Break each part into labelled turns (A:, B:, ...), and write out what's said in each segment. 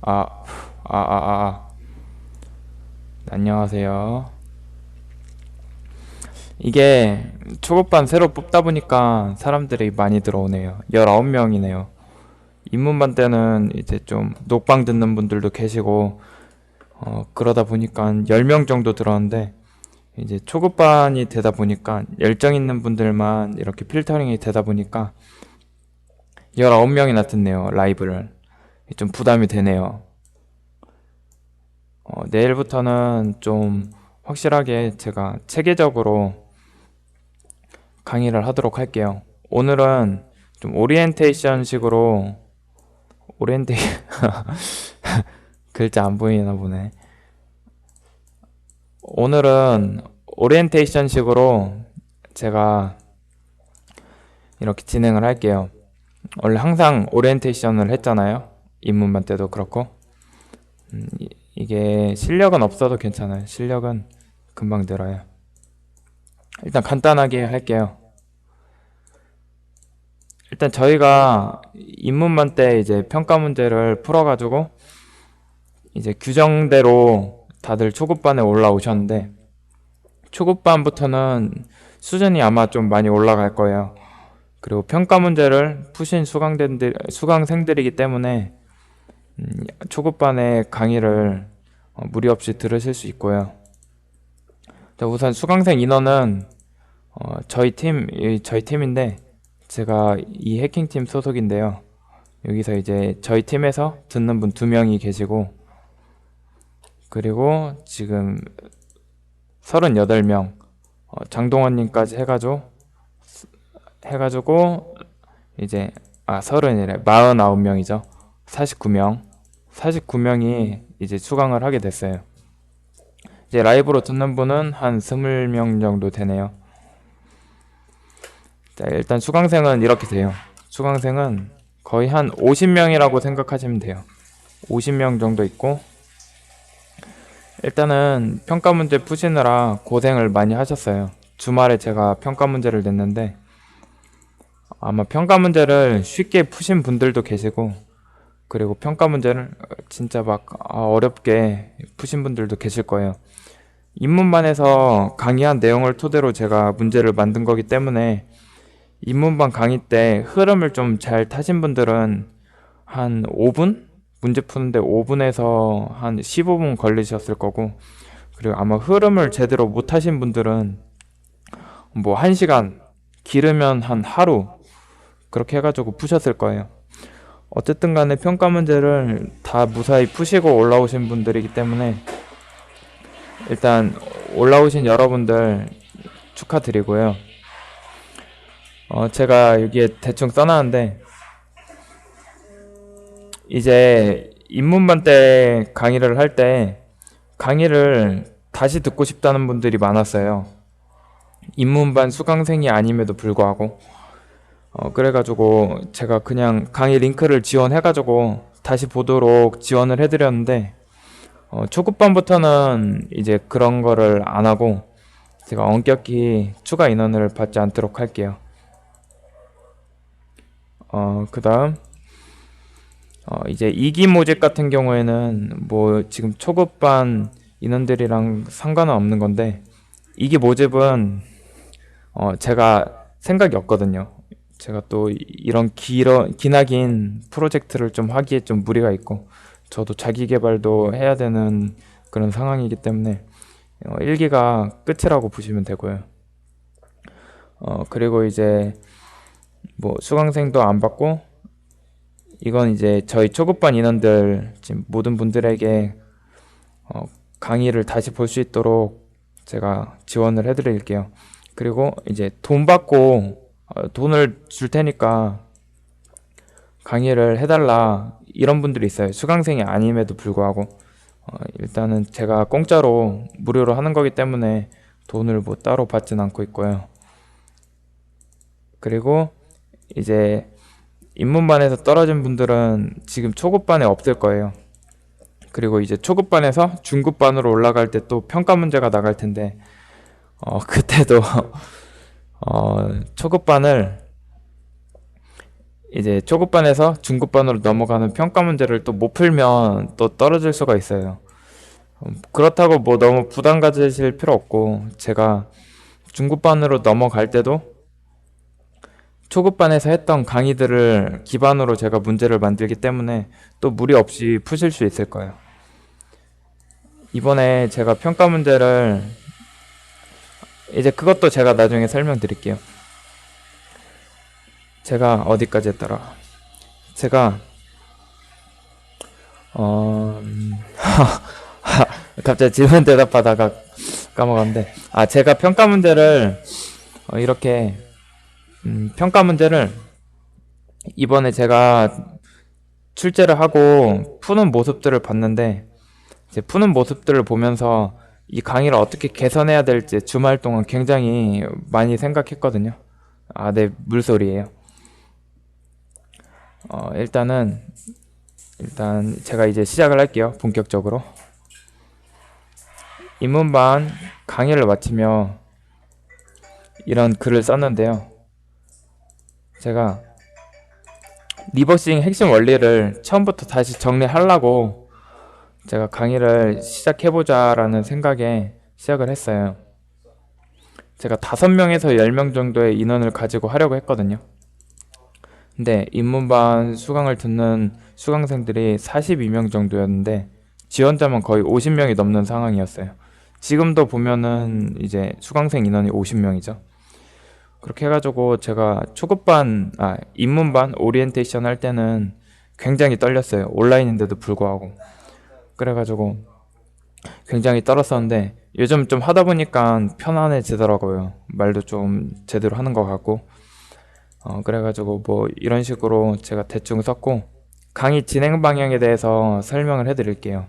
A: 아, 안녕하세요. 이게 초급반 새로 뽑다 보니까 사람들이 많이 들어오네요. 19명이네요. 입문반 때는 이제 좀 녹방 듣는 분들도 계시고, 그러다 보니까 10명 정도 들어왔는데, 이제 초급반이 되다 보니까 열정 있는 분들만 이렇게 필터링이 되다 보니까 19명이나 듣네요, 라이브를. 좀 부담이 되네요. 내일부터는 좀 확실하게 제가 체계적으로 강의를 하도록 할게요. 오늘은 좀 오리엔테이션 식으로 오리엔테 글자 안 보이나 보네. 오늘은 오리엔테이션 식으로 제가 이렇게 진행을 할게요. 원래 항상 오리엔테이션을 했잖아요. 입문반 때도 그렇고. 이게 실력은 없어도 괜찮아요. 실력은 금방 늘어요. 일단 간단하게 할게요. 일단 저희가 입문반 때 이제 평가 문제를 풀어가지고 이제 규정대로 다들 초급반에 올라오셨는데 초급반부터는 수준이 아마 좀 많이 올라갈 거예요. 그리고 평가 문제를 푸신 수강생들이기 때문에 초급반의 강의를 무리 없이 들으실 수 있고요. 자, 우선 수강생 인원은 저희 팀인데 제가 이 해킹팀 소속인데요. 여기서 이제 저희 팀에서 듣는 분 2명이 계시고 그리고 지금 38명 장동원님까지 해가지고 이제 서른이래 49명이죠. 49명이 이제 수강을 하게 됐어요. 이제 라이브로 듣는 분은 한 20명 정도 되네요. 자, 일단 수강생은 이렇게 돼요. 수강생은 거의 한 50명이라고 생각하시면 돼요. 50명 정도 있고 일단은 평가 문제 푸시느라 고생을 많이 하셨어요. 주말에 제가 평가 문제를 냈는데 아마 평가 문제를 쉽게 푸신 분들도 계시고 그리고 평가 문제를 진짜 막 어렵게 푸신 분들도 계실 거예요. 입문반에서 강의한 내용을 토대로 제가 문제를 만든 거기 때문에 입문반 강의 때 흐름을 좀 잘 타신 분들은 한 5분? 문제 푸는데 5분에서 한 15분 걸리셨을 거고 그리고 아마 흐름을 제대로 못 타신 분들은 뭐 1시간 길으면 한 하루 그렇게 해가지고 푸셨을 거예요. 어쨌든 간에 평가 문제를 다 무사히 푸시고 올라오신 분들이기 때문에 일단 올라오신 여러분들 축하드리고요. 제가 여기에 대충 써놨는데 이제 입문반 때 강의를 할 때 강의를 다시 듣고 싶다는 분들이 많았어요. 입문반 수강생이 아님에도 불구하고 그래가지고 제가 그냥 강의 링크를 지원해가지고 다시 보도록 지원을 해드렸는데 초급반부터는 이제 그런 거를 안 하고 제가 엄격히 추가 인원을 받지 않도록 할게요. 그 다음 이제 2기 모집 같은 경우에는 뭐 지금 초급반 인원들이랑 상관은 없는 건데 2기 모집은 제가 생각이 없거든요. 제가 또 이런 기나긴 프로젝트를 좀 하기에 좀 무리가 있고 저도 자기 개발도 해야 되는 그런 상황이기 때문에 1기가 끝이라고 보시면 되고요. 그리고 이제 뭐 수강생도 안 받고 이건 이제 저희 초급반 인원들 지금 모든 분들에게 강의를 다시 볼 수 있도록 제가 지원을 해드릴게요. 그리고 이제 돈 받고 돈을 줄 테니까 강의를 해달라 이런 분들이 있어요. 수강생이 아님에도 불구하고 일단은 제가 공짜로 무료로 하는 거기 때문에 돈을 뭐 따로 받진 않고 있고요. 그리고 이제 입문반에서 떨어진 분들은 지금 초급반에 없을 거예요. 그리고 이제 초급반에서 중급반으로 올라갈 때 또 평가 문제가 나갈 텐데 그때도 초급반을 이제 초급반에서 중급반으로 넘어가는 평가 문제를 또 못 풀면 또 떨어질 수가 있어요. 그렇다고 뭐 너무 부담 가지실 필요 없고, 제가 중급반으로 넘어갈 때도 초급반에서 했던 강의들을 기반으로 제가 문제를 만들기 때문에 또 무리 없이 푸실 수 있을 거예요. 이번에 제가 평가 문제를, 이제 그것도 제가 나중에 설명드릴게요. 제가 어디까지 했더라? 제가 어... 갑자기 질문 대답하다가 까먹었는데, 제가 평가 문제를 이렇게 평가 문제를 이번에 제가 출제를 하고 푸는 모습들을 봤는데, 이제 푸는 모습들을 보면서 이 강의를 어떻게 개선해야 될지 주말 동안 굉장히 많이 생각했거든요. 네, 물소리예요. 일단 제가 이제 시작을 할게요. 본격적으로. 입문반 강의를 마치며 이런 글을 썼는데요. 제가 리버싱 핵심 원리를 처음부터 다시 정리하려고 제가 강의를 시작해보자 라는 생각에 시작을 했어요. 제가 5명에서 10명 정도의 인원을 가지고 하려고 했거든요. 근데 입문반 수강을 듣는 수강생들이 42명 정도였는데 지원자만 거의 50명이 넘는 상황이었어요. 지금도 보면은 이제 수강생 인원이 50명이죠. 그렇게 해가지고 제가 입문반 오리엔테이션 할 때는 굉장히 떨렸어요. 온라인인데도 불구하고. 그래가지고 굉장히 떨었었는데 요즘 좀 하다 보니까 편안해지더라고요. 말도 좀 제대로 하는 것 같고. 그래가지고 뭐 이런 식으로 제가 대충 썼고, 강의 진행 방향에 대해서 설명을 해드릴게요.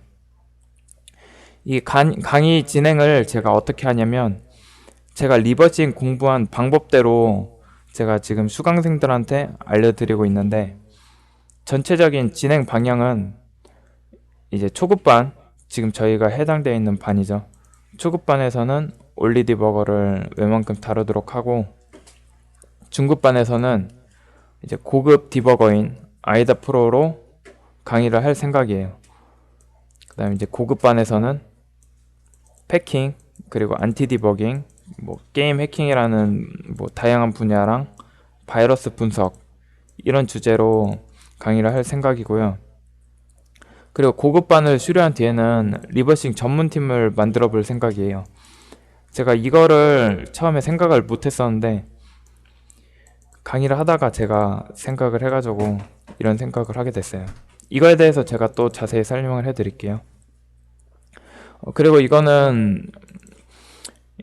A: 이 강의 진행을 제가 어떻게 하냐면, 제가 리버싱 공부한 방법대로 제가 지금 수강생들한테 알려드리고 있는데, 전체적인 진행 방향은 이제 초급반, 지금 저희가 해당되어 있는 반이죠. 초급반에서는 올리디버거를 웬만큼 다루도록 하고, 중급반에서는 이제 고급 디버거인 아이다 프로로 강의를 할 생각이에요. 그 다음에 이제 고급반에서는 패킹, 그리고 안티 디버깅, 뭐 게임 해킹이라는 뭐 다양한 분야랑 바이러스 분석, 이런 주제로 강의를 할 생각이고요. 그리고 고급반을 수료한 뒤에는 리버싱 전문팀을 만들어 볼 생각이에요. 제가 이거를 처음에 생각을 못 했었는데, 강의를 하다가 제가 생각을 해가지고 이런 생각을 하게 됐어요. 이거에 대해서 제가 또 자세히 설명을 해드릴게요. 그리고 이거는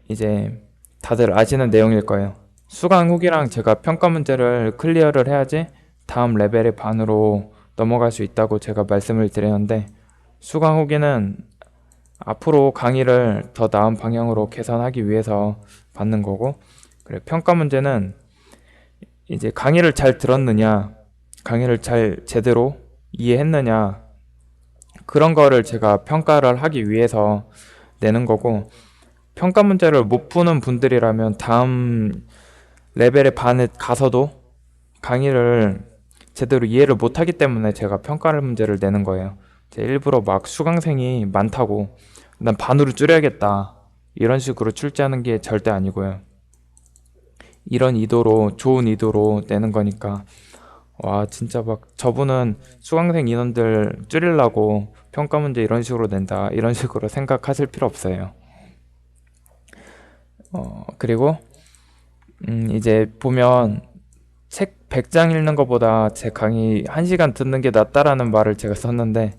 A: 이제 다들 아시는 내용일 거예요. 수강 후기랑 제가 평가 문제를 클리어를 해야지 다음 레벨의 반으로 넘어갈 수 있다고 제가 말씀을 드렸는데, 수강 후기는 앞으로 강의를 더 나은 방향으로 개선하기 위해서 받는 거고, 그리고 평가 문제는 이제 강의를 잘 들었느냐, 강의를 잘 제대로 이해했느냐, 그런 거를 제가 평가를 하기 위해서 내는 거고, 평가 문제를 못 푸는 분들이라면 다음 레벨의 반에 가서도 강의를 제대로 이해를 못 하기 때문에 제가 평가를 문제를 내는 거예요. 제가 일부러 막 수강생이 많다고 난 반으로 줄여야겠다 이런 식으로 출제하는 게 절대 아니고요. 이런 의도로, 좋은 의도로 내는 거니까, 와 진짜 막 저분은 수강생 인원들 줄이려고 평가 문제 이런 식으로 낸다 이런 식으로 생각하실 필요 없어요. 그리고 이제 보면 책 100장 읽는 것보다 제 강의 1시간 듣는 게 낫다라는 말을 제가 썼는데,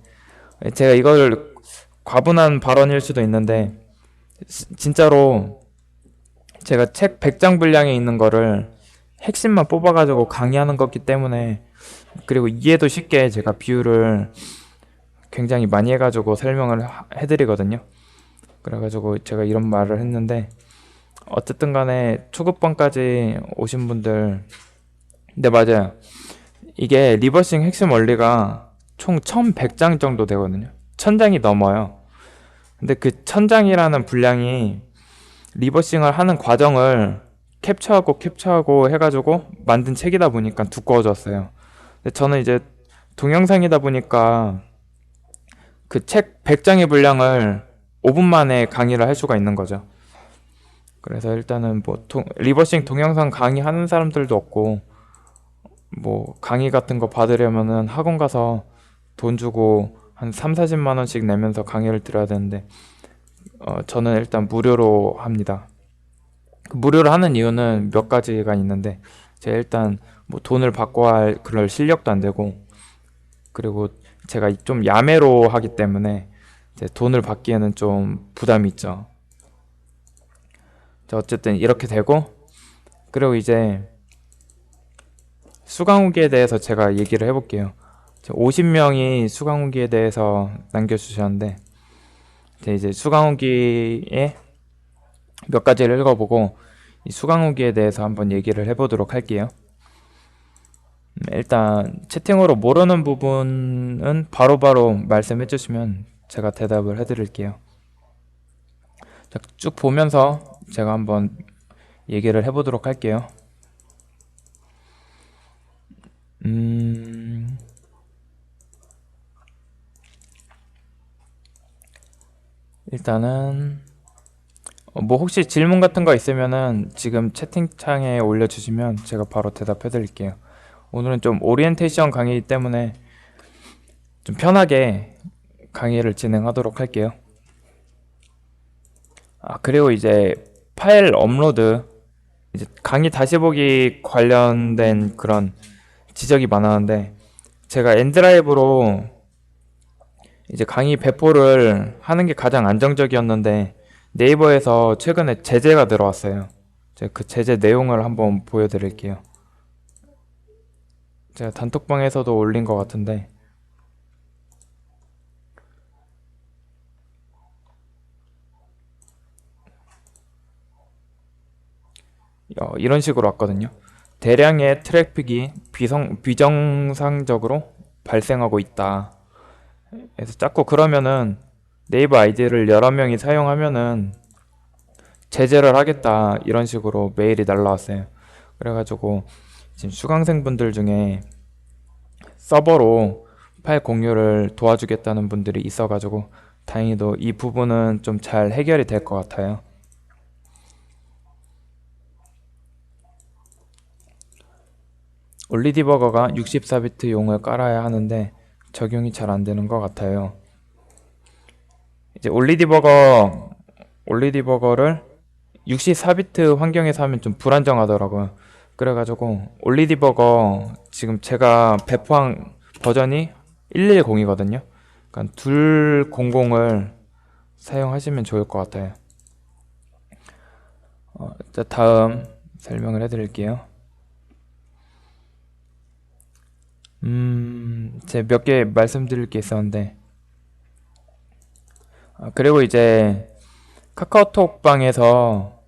A: 제가 이걸 과분한 발언일 수도 있는데 진짜로 제가 책 100장 분량에 있는 거를 핵심만 뽑아가지고 강의하는 거기 때문에, 그리고 이해도 쉽게 제가 비유를 굉장히 많이 해가지고 설명을 해드리거든요. 그래가지고 제가 이런 말을 했는데, 어쨌든 간에 초급반까지 오신 분들, 네 맞아요. 이게 리버싱 핵심 원리가 총 1100장 정도 되거든요. 1000장이 넘어요. 근데 그 1000장이라는 분량이 리버싱을 하는 과정을 캡처하고 해가지고 만든 책이다 보니까 두꺼워졌어요. 근데 저는 이제 동영상이다 보니까 그 책 100장의 분량을 5분 만에 강의를 할 수가 있는 거죠. 그래서 일단은 뭐 리버싱 동영상 강의하는 사람들도 없고, 뭐 강의 같은 거 받으려면은 학원 가서 돈 주고 한 3, 40만 원씩 내면서 강의를 들어야 되는데, 저는 일단 무료로 합니다. 그 무료로 하는 이유는 몇 가지가 있는데, 제가 일단 뭐 돈을 받고 할 그럴 실력도 안 되고, 그리고 제가 좀 야매로 하기 때문에 이제 돈을 받기에는 좀 부담이 있죠. 자, 어쨌든 이렇게 되고, 그리고 이제 수강 후기에 대해서 제가 얘기를 해볼게요. 50명이 수강 후기에 대해서 남겨주셨는데, 이제 수강 후기에 몇 가지를 읽어보고 이 수강 후기에 대해서 한번 얘기를 해보도록 할게요. 일단 채팅으로 모르는 부분은 바로바로 말씀해 주시면 제가 대답을 해드릴게요. 자, 쭉 보면서 제가 한번 얘기를 해보도록 할게요. 일단은 뭐 혹시 질문 같은 거 있으면은 지금 채팅창에 올려주시면 제가 바로 대답해 드릴게요. 오늘은 좀 오리엔테이션 강의이기 때문에 좀 편하게 강의를 진행하도록 할게요. 그리고 이제 파일 업로드, 이제 강의 다시 보기 관련된 그런 지적이 많았는데, 제가 엔드라이브로 이제 강의 배포를 하는 게 가장 안정적이었는데 네이버에서 최근에 제재가 들어왔어요. 제가 그 제재 내용을 한번 보여드릴게요. 제가 단톡방에서도 올린 것 같은데, 이런 식으로 왔거든요. 대량의 트래픽이 비정상적으로 발생하고 있다. 그래서 자꾸 그러면은 네이버 아이디를 여러 명이 사용하면은 제재를 하겠다, 이런 식으로 메일이 날라왔어요. 그래가지고 지금 수강생분들 중에 서버로 파일 공유를 도와주겠다는 분들이 있어가지고 다행히도 이 부분은 좀 잘 해결이 될 것 같아요. 올리디버거가 64비트 용을 깔아야 하는데 적용이 잘 안 되는 것 같아요. 이제 올리디버거를 64비트 환경에서 하면 좀 불안정하더라고요. 그래가지고 올리디버거 지금 제가 배포한 버전이 110이거든요. 그러니까 200을 사용하시면 좋을 것 같아요. 자, 다음 설명을 해드릴게요. 제가 몇 개 말씀드릴 게 있었는데, 그리고 이제 카카오톡 방에서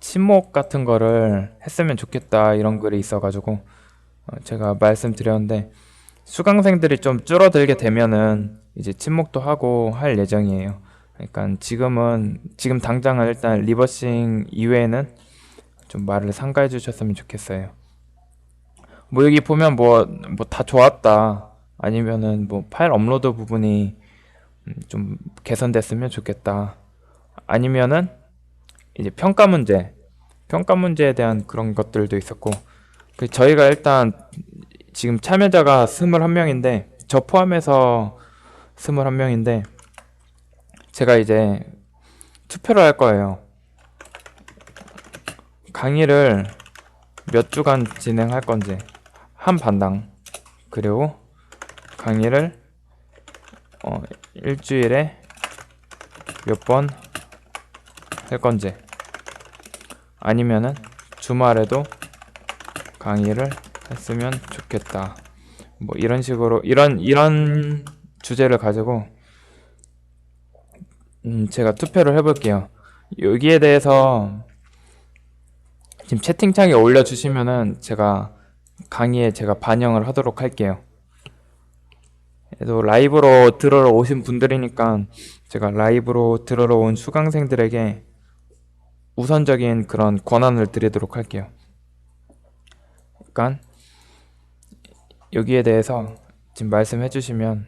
A: 친목 같은 거를 했으면 좋겠다, 이런 글이 있어가지고 제가 말씀드렸는데, 수강생들이 좀 줄어들게 되면은 이제 친목도 하고 할 예정이에요. 그러니까 지금 당장은 일단 리버싱 이외에는 좀 말을 삼가해 주셨으면 좋겠어요. 뭐 여기 보면 뭐 다 좋았다, 아니면은 뭐 파일 업로드 부분이 좀 개선됐으면 좋겠다, 아니면은 이제 평가 문제에 대한 그런 것들도 있었고, 저희가 일단 지금 참여자가 21명인데 저 포함해서 21명인데 제가 이제 투표를 할 거예요. 강의를 몇 주간 진행할 건지, 한 반당, 그리고 강의를 일주일에 몇 번 할 건지, 아니면은 주말에도 강의를 했으면 좋겠다, 뭐 이런 식으로 이런 주제를 가지고 제가 투표를 해볼게요. 여기에 대해서 지금 채팅창에 올려주시면은 제가 강의에 제가 반영을 하도록 할게요. 그래도 라이브로 들으러 오신 분들이니까 제가 라이브로 들으러 온 수강생들에게 우선적인 그런 권한을 드리도록 할게요. 그러니까 여기에 대해서 지금 말씀해 주시면,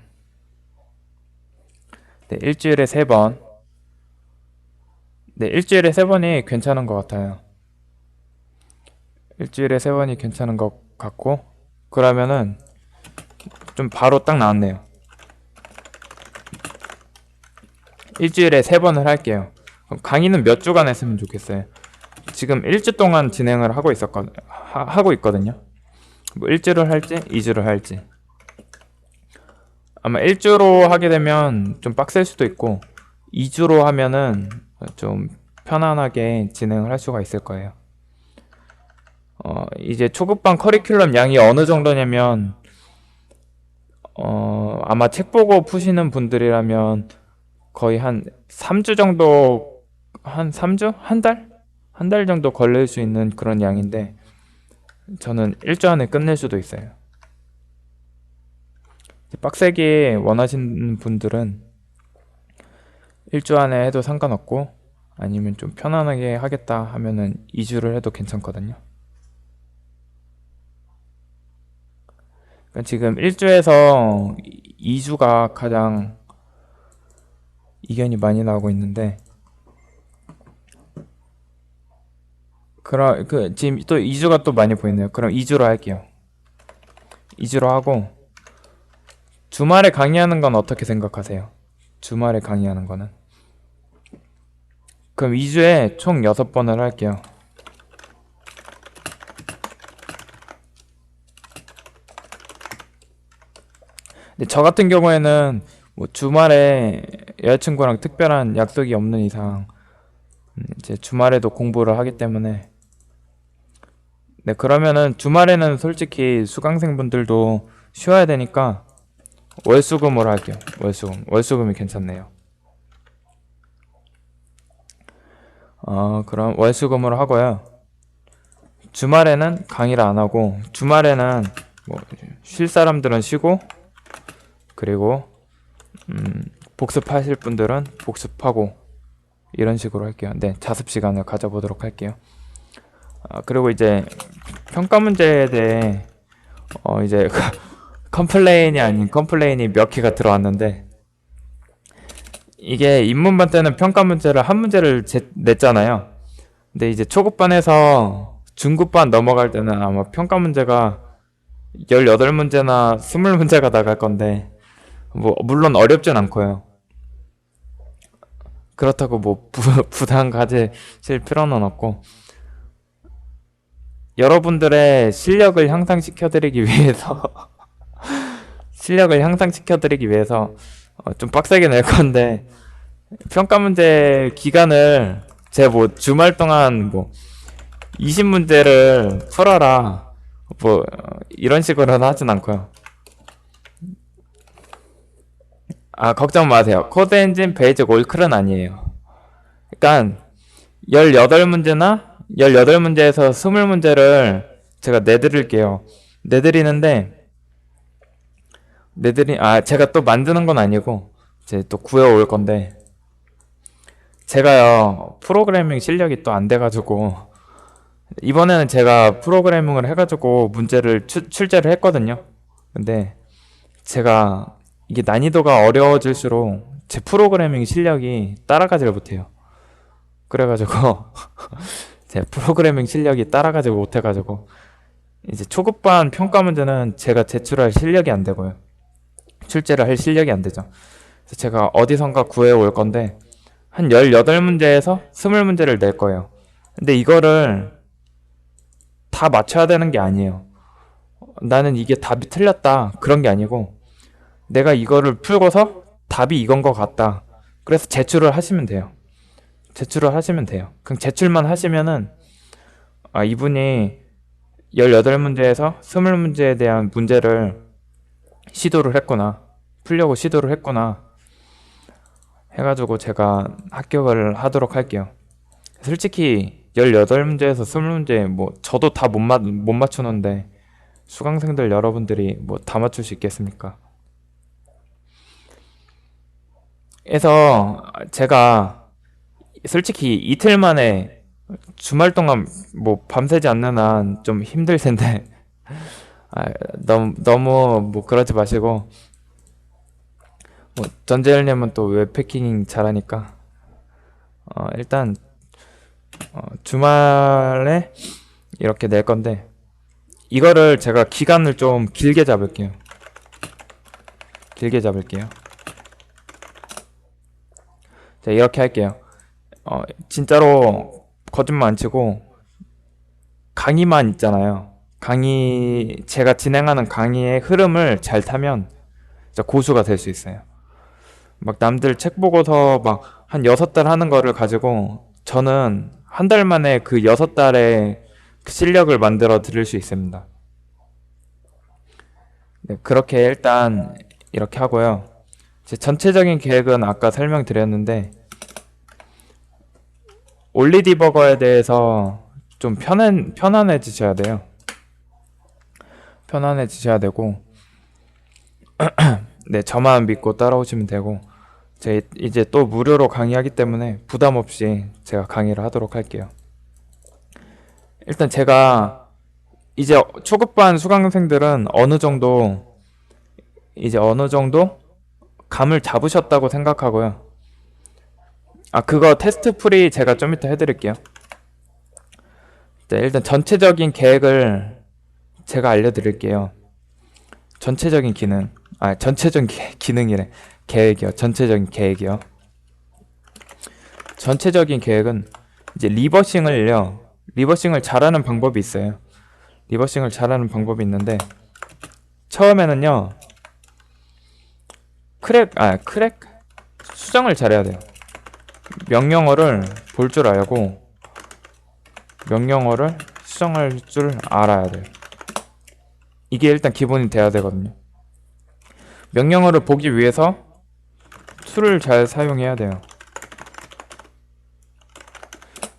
A: 네, 일주일에 3번. 네, 일주일에 3번이 괜찮은 것 같아요. 일주일에 3번이 괜찮은 것 같고, 그러면은 좀 바로 딱 나왔네요. 일주일에 3번을 할게요. 그럼 강의는 몇 주간 했으면 좋겠어요. 지금 1주 동안 진행을 하고 있거든요. 뭐 1주를 할지 2주를 할지. 아마 1주로 하게 되면 좀 빡셀 수도 있고 2주로 하면은 좀 편안하게 진행을 할 수가 있을 거예요. 이제 초급반 커리큘럼 양이 어느 정도냐면 아마 책 보고 푸시는 분들이라면 거의 한 3주 정도, 한 3주? 한 달? 한 달 정도 걸릴 수 있는 그런 양인데 저는 1주 안에 끝낼 수도 있어요. 빡세게 원하시는 분들은 1주 안에 해도 상관없고 아니면 좀 편안하게 하겠다 하면은 2주를 해도 괜찮거든요. 그러니까 지금 1주에서 2주가 가장 이견이 많이 나오고 있는데 지금 또 2주가 또 많이 보이네요. 그럼 2주로 할게요. 2주로 하고 주말에 강의하는 건 어떻게 생각하세요? 주말에 강의하는 거는? 그럼 2주에 총 6번을 할게요. 근데 저 같은 경우에는 뭐 주말에 여자친구랑 특별한 약속이 없는 이상 이제 주말에도 공부를 하기 때문에 네, 그러면은 주말에는 솔직히 수강생분들도 쉬어야 되니까 월수금으로 할게요. 월수금이 괜찮네요. 그럼 월수금으로 하고요. 주말에는 강의를 안 하고 주말에는 뭐 쉴 사람들은 쉬고 그리고 복습하실 분들은 복습하고 이런 식으로 할게요. 네, 자습 시간을 가져보도록 할게요. 그리고 이제 평가 문제에 대해 이제 컴플레인이 아닌 컴플레인이 몇 개가 들어왔는데 이게 입문반 때는 평가 문제를 한 문제를 냈잖아요. 근데 이제 초급반에서 중급반 넘어갈 때는 아마 평가 문제가 18문제나 20문제가 나갈 건데 뭐 물론 어렵진 않고요. 그렇다고 뭐 부담 가지실 필요는 없고 여러분들의 실력을 향상시켜드리기 위해서 좀 빡세게 낼 건데 평가 문제 기간을 제 뭐 주말 동안 뭐 20문제를 풀어라 뭐 이런 식으로는 하진 않고요. 걱정 마세요. 코드 엔진 베이직 올클은 아니에요. 그러니까 18문제에서 20문제를 제가 내드릴게요. 제가 또 만드는 건 아니고 이제 또 구해올 건데 제가요 프로그래밍 실력이 또 안 돼가지고 이번에는 제가 프로그래밍을 해가지고 문제를 출제를 했거든요. 근데 제가 이게 난이도가 어려워질수록 제 프로그래밍 실력이 따라가지를 못해요. 그래가지고 제 프로그래밍 실력이 따라가지고 못해가지고 이제 초급반 평가 문제는 제가 제출할 실력이 안 되고요. 출제를 할 실력이 안 되죠. 그래서 제가 어디선가 구해올 건데 한 18문제에서 20문제를 낼 거예요. 근데 이거를 다 맞춰야 되는 게 아니에요. 나는 이게 답이 틀렸다 그런 게 아니고 내가 이거를 풀고서 답이 이건 것 같다. 그래서 제출을 하시면 돼요. 그럼 제출만 하시면은 이분이 18문제에서 20문제에 대한 문제를 풀려고 시도를 했구나 해가지고 제가 합격을 하도록 할게요. 솔직히 18문제에서 20문제 뭐 저도 다 못 맞추는데 수강생들 여러분들이 뭐 다 맞출 수 있겠습니까? 그래서 제가 솔직히 이틀 만에 주말 동안 뭐 밤새지 않는 한 좀 힘들 텐데 아, 너무 뭐 그러지 마시고, 뭐 전재일님은 또 웹 패킹 잘하니까, 일단 주말에 이렇게 낼 건데, 이거를 제가 기간을 좀 길게 잡을게요. 길게 잡을게요. 자, 이렇게 할게요. 진짜로 거짓말 안 치고 강의만 있잖아요. 제가 진행하는 강의의 흐름을 잘 타면 진짜 고수가 될 수 있어요. 막 남들 책 보고서 막 한 6달 하는 거를 가지고 저는 한 달 만에 그 6달의 그 실력을 만들어 드릴 수 있습니다. 네, 그렇게 일단 이렇게 하고요. 제 전체적인 계획은 아까 설명드렸는데 올리디버거에 대해서 좀 편안해지셔야 돼요. 편안해지셔야 되고, 네, 저만 믿고 따라오시면 되고, 제 이제 또 무료로 강의하기 때문에 부담 없이 제가 강의를 하도록 할게요. 일단 제가 이제 초급반 수강생들은 어느 정도 감을 잡으셨다고 생각하고요. 그거 테스트 풀이 제가 좀 이따 해드릴게요. 네, 일단 전체적인 계획을 제가 알려드릴게요. 전체적인 기능, 전체적인 기능이래. 계획이요. 전체적인 계획이요. 전체적인 계획은 이제 리버싱을 잘하는 방법이 있어요. 리버싱을 잘하는 방법이 있는데 처음에는요. 크랙 수정을 잘해야 돼요. 명령어를 볼 줄 알고 명령어를 수정할 줄 알아야 돼요. 이게 일단 기본이 돼야 되거든요. 명령어를 보기 위해서 툴을 잘 사용해야 돼요.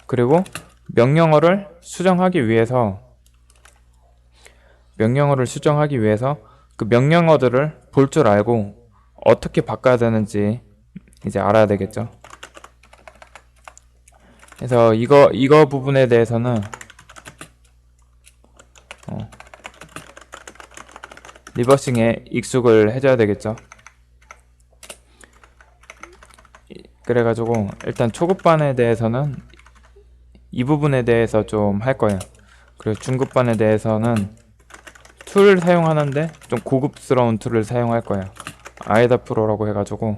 A: 그리고 명령어를 수정하기 위해서 그 명령어들을 볼 줄 알고 어떻게 바꿔야 되는지 이제 알아야 되겠죠. 그래서 이거 부분에 대해서는 리버싱에 익숙을 해줘야 되겠죠. 그래가지고 일단 초급반에 대해서는 이 부분에 대해서 좀 할 거예요. 그리고 중급반에 대해서는 툴을 사용하는데 좀 고급스러운 툴을 사용할 거예요. 아이다 프로라고 해가지고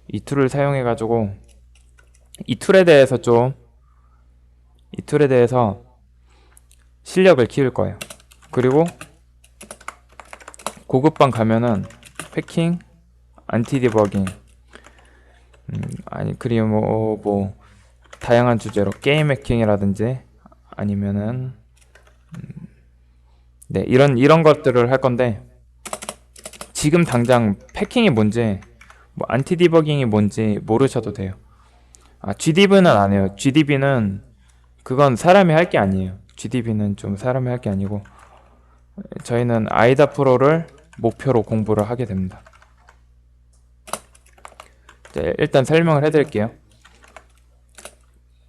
A: 이 툴을 사용해가지고 이 툴에 대해서 실력을 키울 거예요. 그리고 고급반 가면은 패킹, 안티 디버깅, 그리고 뭐 다양한 주제로 게임 해킹이라든지 아니면은 네, 이런 것들을 할 건데 지금 당장 패킹이 뭔지 뭐 안티 디버깅이 뭔지 모르셔도 돼요. GDB는 안 해요. GDB는 그건 사람이 할 게 아니에요. GDB는 좀 사람이 할 게 아니고 저희는 아이다 프로를 목표로 공부를 하게 됩니다. 네, 일단 설명을 해드릴게요.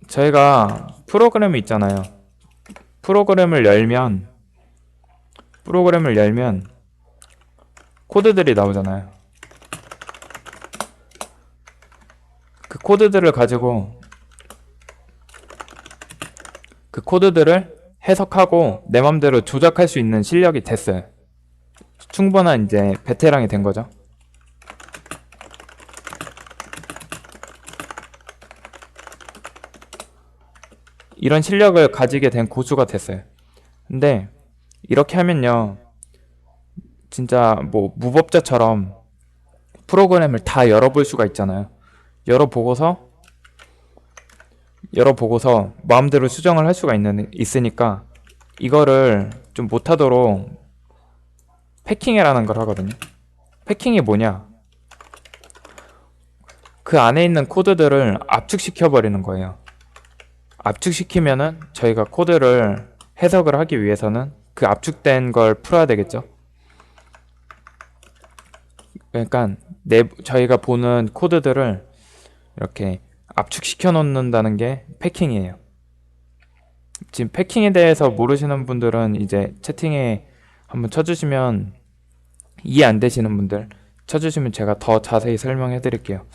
A: 저희가 프로그램이 있잖아요. 프로그램을 열면 코드들이 나오잖아요. 그 코드들을 가지고 그 코드들을 해석하고 내 맘대로 조작할 수 있는 실력이 됐어요. 충분한 이제 베테랑이 된 거죠. 이런 실력을 가지게 된 고수가 됐어요. 근데 이렇게 하면요, 진짜 뭐 무법자처럼 프로그램을 다 열어볼 수가 있잖아요. 열어보고서 마음대로 수정을 할 수가 있으니까 이거를 좀 못하도록 패킹이라는 걸 하거든요. 패킹이 뭐냐? 그 안에 있는 코드들을 압축시켜 버리는 거예요. 압축시키면은 저희가 코드를 해석을 하기 위해서는 그 압축된 걸 풀어야 되겠죠. 그러니까 저희가 보는 코드들을 이렇게 압축시켜 놓는다는 게 패킹이에요. 지금 패킹에 대해서 모르시는 분들은 이제 채팅에 한번 쳐주시면, 이해 안 되시는 분들 쳐주시면 제가 더 자세히 설명해 드릴게요.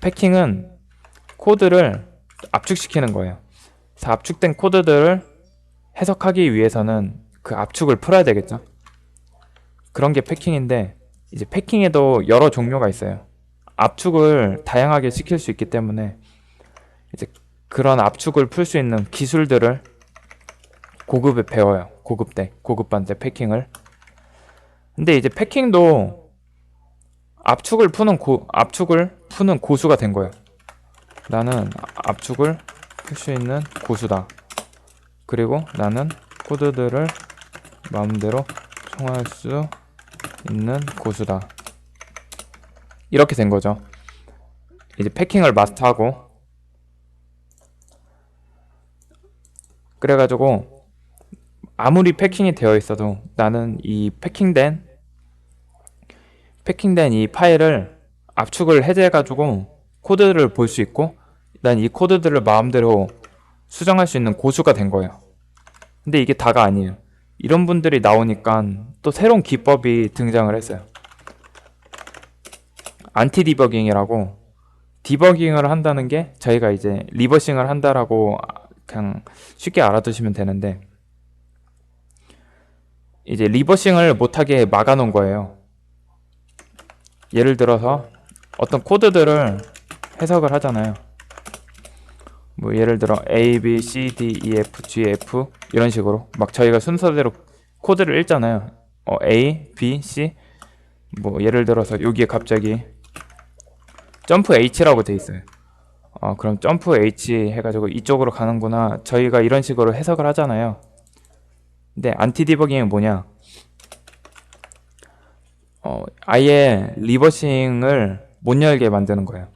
A: 패킹은 코드를 압축시키는 거예요. 그래서 압축된 코드들을 해석하기 위해서는 그 압축을 풀어야 되겠죠. 그런 게 패킹인데, 이제 패킹에도 여러 종류가 있어요. 압축을 다양하게 시킬 수 있기 때문에 이제 그런 압축을 풀 수 있는 기술들을 고급에 배워요. 고급반 때 패킹을. 근데 이제 패킹도 압축을 푸는 고수가 된 거예요. 나는 압축을 풀 수 있는 고수다. 그리고 나는 코드들을 마음대로 총할 수 있는 고수다. 이렇게 된 거죠. 이제 패킹을 마스터하고, 그래가지고 아무리 패킹이 되어 있어도 나는 이 패킹된 이 파일을 압축을 해제해가지고 코드를 볼 수 있고, 난 이 코드들을 마음대로 수정할 수 있는 고수가 된 거예요. 근데 이게 다가 아니에요. 이런 분들이 나오니까 또 새로운 기법이 등장을 했어요. 안티 디버깅이라고. 디버깅을 한다는 게 저희가 이제 리버싱을 한다라고 그냥 쉽게 알아두시면 되는데, 이제 리버싱을 못하게 막아놓은 거예요. 예를 들어서 어떤 코드들을 해석을 하잖아요. 뭐 예를 들어 A, B, C, D, E, F, G, F 이런 식으로 막 저희가 순서대로 코드를 읽잖아요. A, B, C. 뭐 예를 들어서 여기에 갑자기 점프 H라고 돼 있어요. 그럼 점프 H 해가지고 이쪽으로 가는구나. 저희가 이런 식으로 해석을 하잖아요. 근데 안티 디버깅은 뭐냐? 아예 리버싱을 못 열게 만드는 거예요.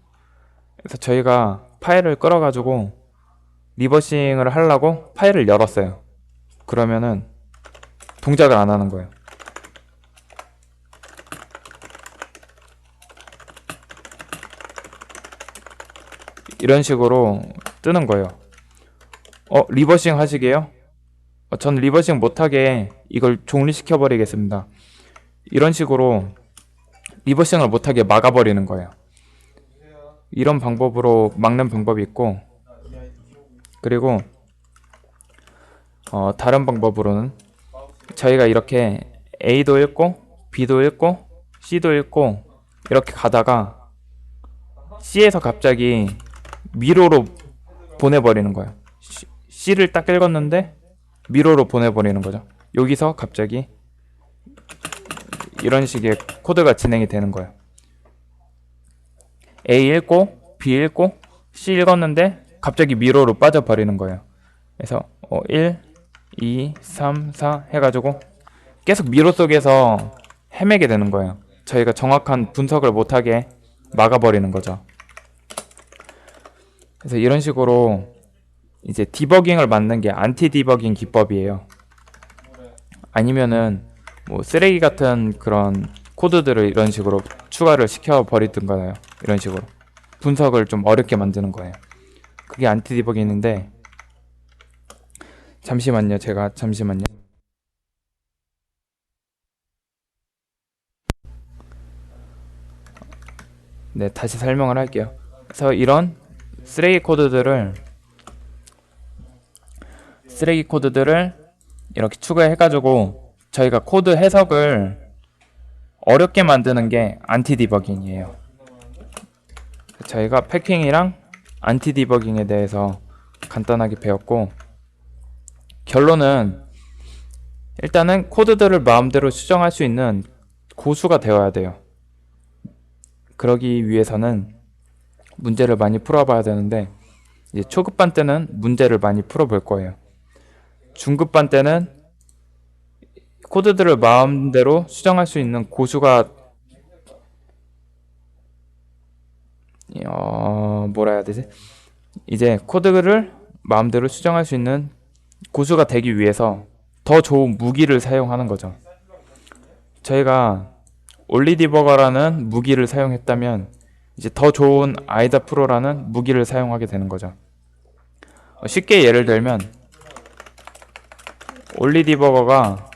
A: 그래서 저희가 파일을 끌어가지고 리버싱을 하려고 파일을 열었어요. 그러면은 동작을 안 하는 거예요. 이런 식으로 뜨는 거예요. 리버싱 하시게요? 전 리버싱 못하게 이걸 종료시켜 버리겠습니다. 이런 식으로 리버싱을 못하게 막아버리는 거예요. 이런 방법으로 막는 방법이 있고, 그리고 다른 방법으로는 저희가 이렇게 A도 읽고 B도 읽고 C도 읽고 이렇게 가다가 C에서 갑자기 미로로 보내버리는 거예요. C를 딱 읽었는데 미로로 보내버리는 거죠. 여기서 갑자기 이런 식의 코드가 진행이 되는 거예요. A 읽고 B 읽고 C 읽었는데 갑자기 미로로 빠져버리는 거예요. 그래서 1, 2, 3, 4 해가지고 계속 미로 속에서 헤매게 되는 거예요. 저희가 정확한 분석을 못하게 막아버리는 거죠. 그래서 이런 식으로 이제 디버깅을 막는 게 안티 디버깅 기법이에요. 아니면은 뭐 쓰레기 같은 그런 코드들을 이런 식으로 추가를 시켜버리든가요. 이런 식으로 분석을 좀 어렵게 만드는 거예요. 그게 안티 디버깅인데, 잠시만요. 네, 다시 설명을 할게요. 그래서 이런 쓰레기 코드들을 이렇게 추가해가지고 저희가 코드 해석을 어렵게 만드는 게 안티 디버깅이에요. 저희가 패킹이랑 안티 디버깅에 대해서 간단하게 배웠고, 결론은 일단은 코드들을 마음대로 수정할 수 있는 고수가 되어야 돼요. 그러기 위해서는 문제를 많이 풀어봐야 되는데, 이제 초급반 때는 문제를 많이 풀어볼 거예요. 중급반 때는 코드들을 마음대로 수정할 수 있는 고수가 뭐라 해야 되지? 이제 코드를 마음대로 수정할 수 있는 고수가 되기 위해서 더 좋은 무기를 사용하는 거죠. 저희가 올리디버거라는 무기를 사용했다면 이제 더 좋은 아이다 프로라는 무기를 사용하게 되는 거죠. 쉽게 예를 들면 올리디버거가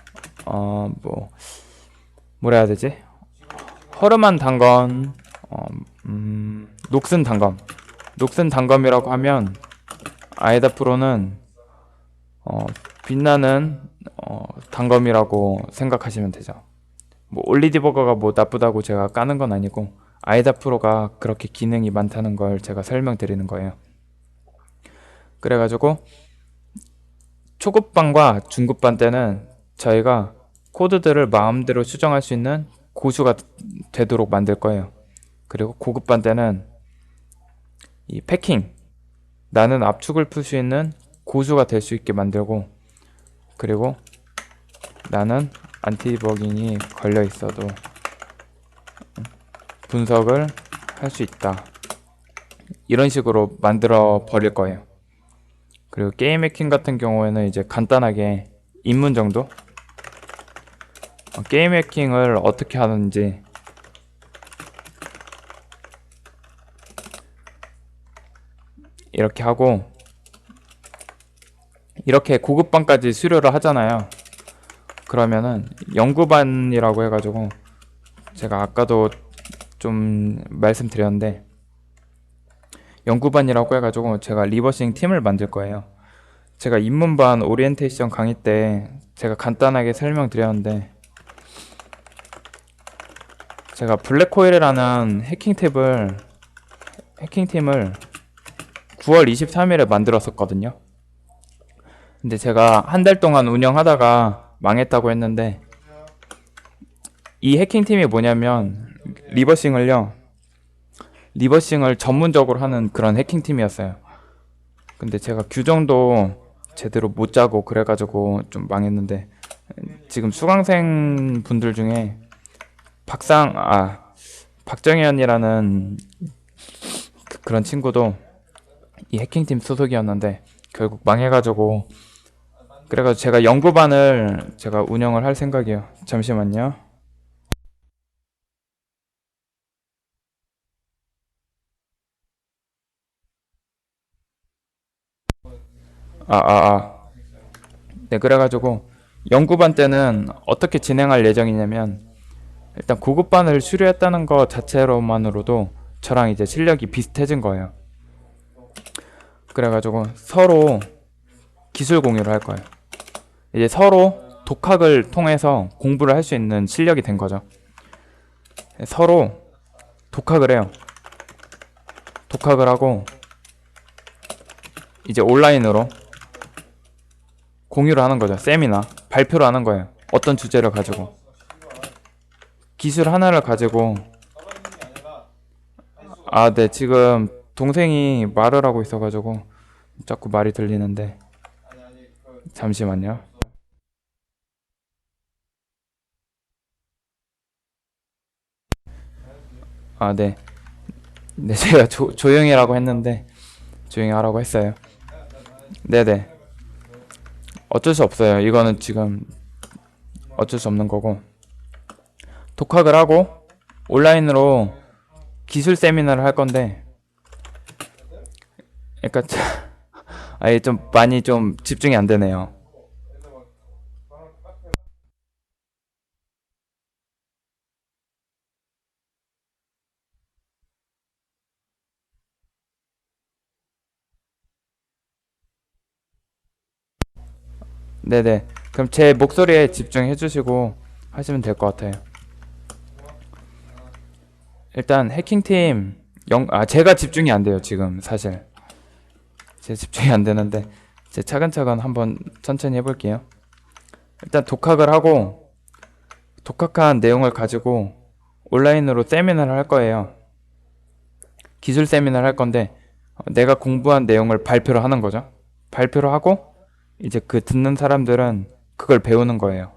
A: 뭐라 해야 되지? 허름한 단검, 녹슨 단검. 녹슨 단검이라고 하면 아이다 프로는 빛나는 단검이라고 생각하시면 되죠. 뭐 올리디버거가 뭐 나쁘다고 제가 까는 건 아니고 아이다 프로가 그렇게 기능이 많다는 걸 제가 설명드리는 거예요. 그래가지고 초급반과 중급반 때는 저희가 코드들을 마음대로 수정할 수 있는 고수가 되도록 만들 거예요. 그리고 고급반 때는 이 패킹, 나는 압축을 풀 수 있는 고수가 될 수 있게 만들고, 그리고 나는 안티버깅이 걸려 있어도 분석을 할 수 있다, 이런 식으로 만들어 버릴 거예요. 그리고 게임 해킹 같은 경우에는 이제 간단하게 입문 정도? 게임 해킹을 어떻게 하는지 이렇게 하고, 이렇게 고급반까지 수료를 하잖아요. 그러면은 연구반이라고 해가지고, 제가 아까도 좀 말씀드렸는데, 연구반이라고 해가지고 제가 리버싱 팀을 만들 거예요. 제가 입문반 오리엔테이션 강의 때 제가 간단하게 설명드렸는데, 제가 블랙호일이라는 해킹팀을 9월 23일에 만들었었거든요. 근데 제가 한 달 동안 운영하다가 망했다고 했는데, 이 해킹팀이 뭐냐면 리버싱을 전문적으로 하는 그런 해킹팀이었어요. 근데 제가 규정도 제대로 못 짜고 그래가지고 좀 망했는데, 지금 수강생 분들 중에 박정현이라는 그런 친구도 이 해킹팀 소속이었는데 결국 망해가지고, 그래가지고 제가 연구반을 제가 운영을 할 생각이에요. 잠시만요. 네, 그래가지고 연구반 때는 어떻게 진행할 예정이냐면, 일단 고급반을 수료했다는 거 자체로만으로도 저랑 이제 실력이 비슷해진 거예요. 그래가지고 서로 기술 공유를 할 거예요. 이제 서로 독학을 통해서 공부를 할 수 있는 실력이 된 거죠. 서로 독학을 해요. 독학을 하고 이제 온라인으로 공유를 하는 거죠. 세미나 발표를 하는 거예요. 어떤 주제를 가지고, 기술 하나를 가지고. 네, 지금 동생이 말을 하고 있어가지고 자꾸 말이 들리는데, 잠시만요. 네. 네, 제가 조용히라고 했는데 조용히 하라고 했어요. 네네. 어쩔 수 없어요. 이거는 지금 어쩔 수 없는 거고, 독학을 하고 온라인으로 기술 세미나를 할 건데, 그러니까 아예 좀 많이 좀 집중이 안 되네요. 네네. 그럼 제 목소리에 집중해 주시고 하시면 될 것 같아요. 일단 해킹팀 제가 집중이 안 돼요, 지금 사실. 제 집중이 안 되는데 제 차근차근 한번 천천히 해볼게요. 일단 독학을 하고, 독학한 내용을 가지고 온라인으로 세미나를 할 거예요. 기술 세미나를 할 건데, 내가 공부한 내용을 발표를 하는 거죠. 발표를 하고 이제 그 듣는 사람들은 그걸 배우는 거예요.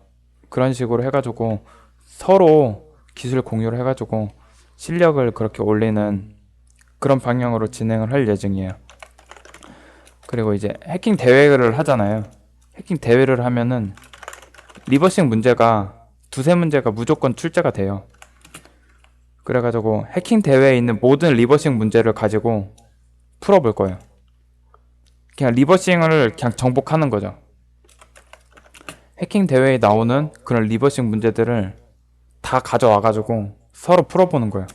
A: 그런 식으로 해가지고 서로 기술 공유를 해가지고 실력을 그렇게 올리는 그런 방향으로 진행을 할 예정이에요. 그리고 이제 해킹 대회를 하잖아요. 해킹 대회를 하면은 리버싱 문제가 두세 문제가 무조건 출제가 돼요. 그래가지고 해킹 대회에 있는 모든 리버싱 문제를 가지고 풀어볼 거예요. 그냥 리버싱을 그냥 정복하는 거죠. 해킹 대회에 나오는 그런 리버싱 문제들을 다 가져와가지고 서로 풀어보는 거예요.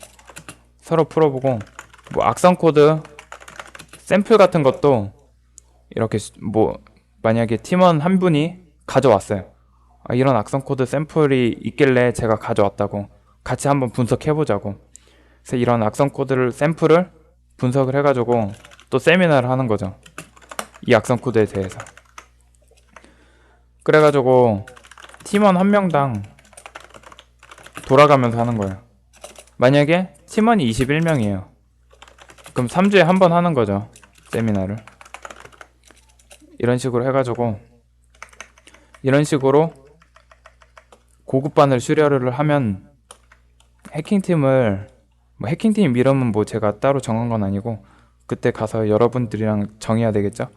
A: 서로 풀어보고 뭐 악성 코드 샘플 같은 것도 이렇게 뭐 만약에 팀원 한 분이 가져왔어요. 이런 악성 코드 샘플이 있길래 제가 가져왔다고 같이 한번 분석해보자고. 그래서 이런 악성 코드를 샘플을 분석을 해가지고 또 세미나를 하는 거죠. 이 악성 코드에 대해서. 그래가지고 팀원 한 명당 돌아가면서 하는 거예요. 만약에 팀원이 21명이에요. 그럼 3주에 한 번 하는 거죠. 세미나를. 이런 식으로 해가지고 이런 식으로 고급반을 수료를 하면 해킹팀을 뭐 해킹팀 이름은 뭐 제가 따로 정한 건 아니고 그때 가서 여러분들이랑 정해야 되겠죠.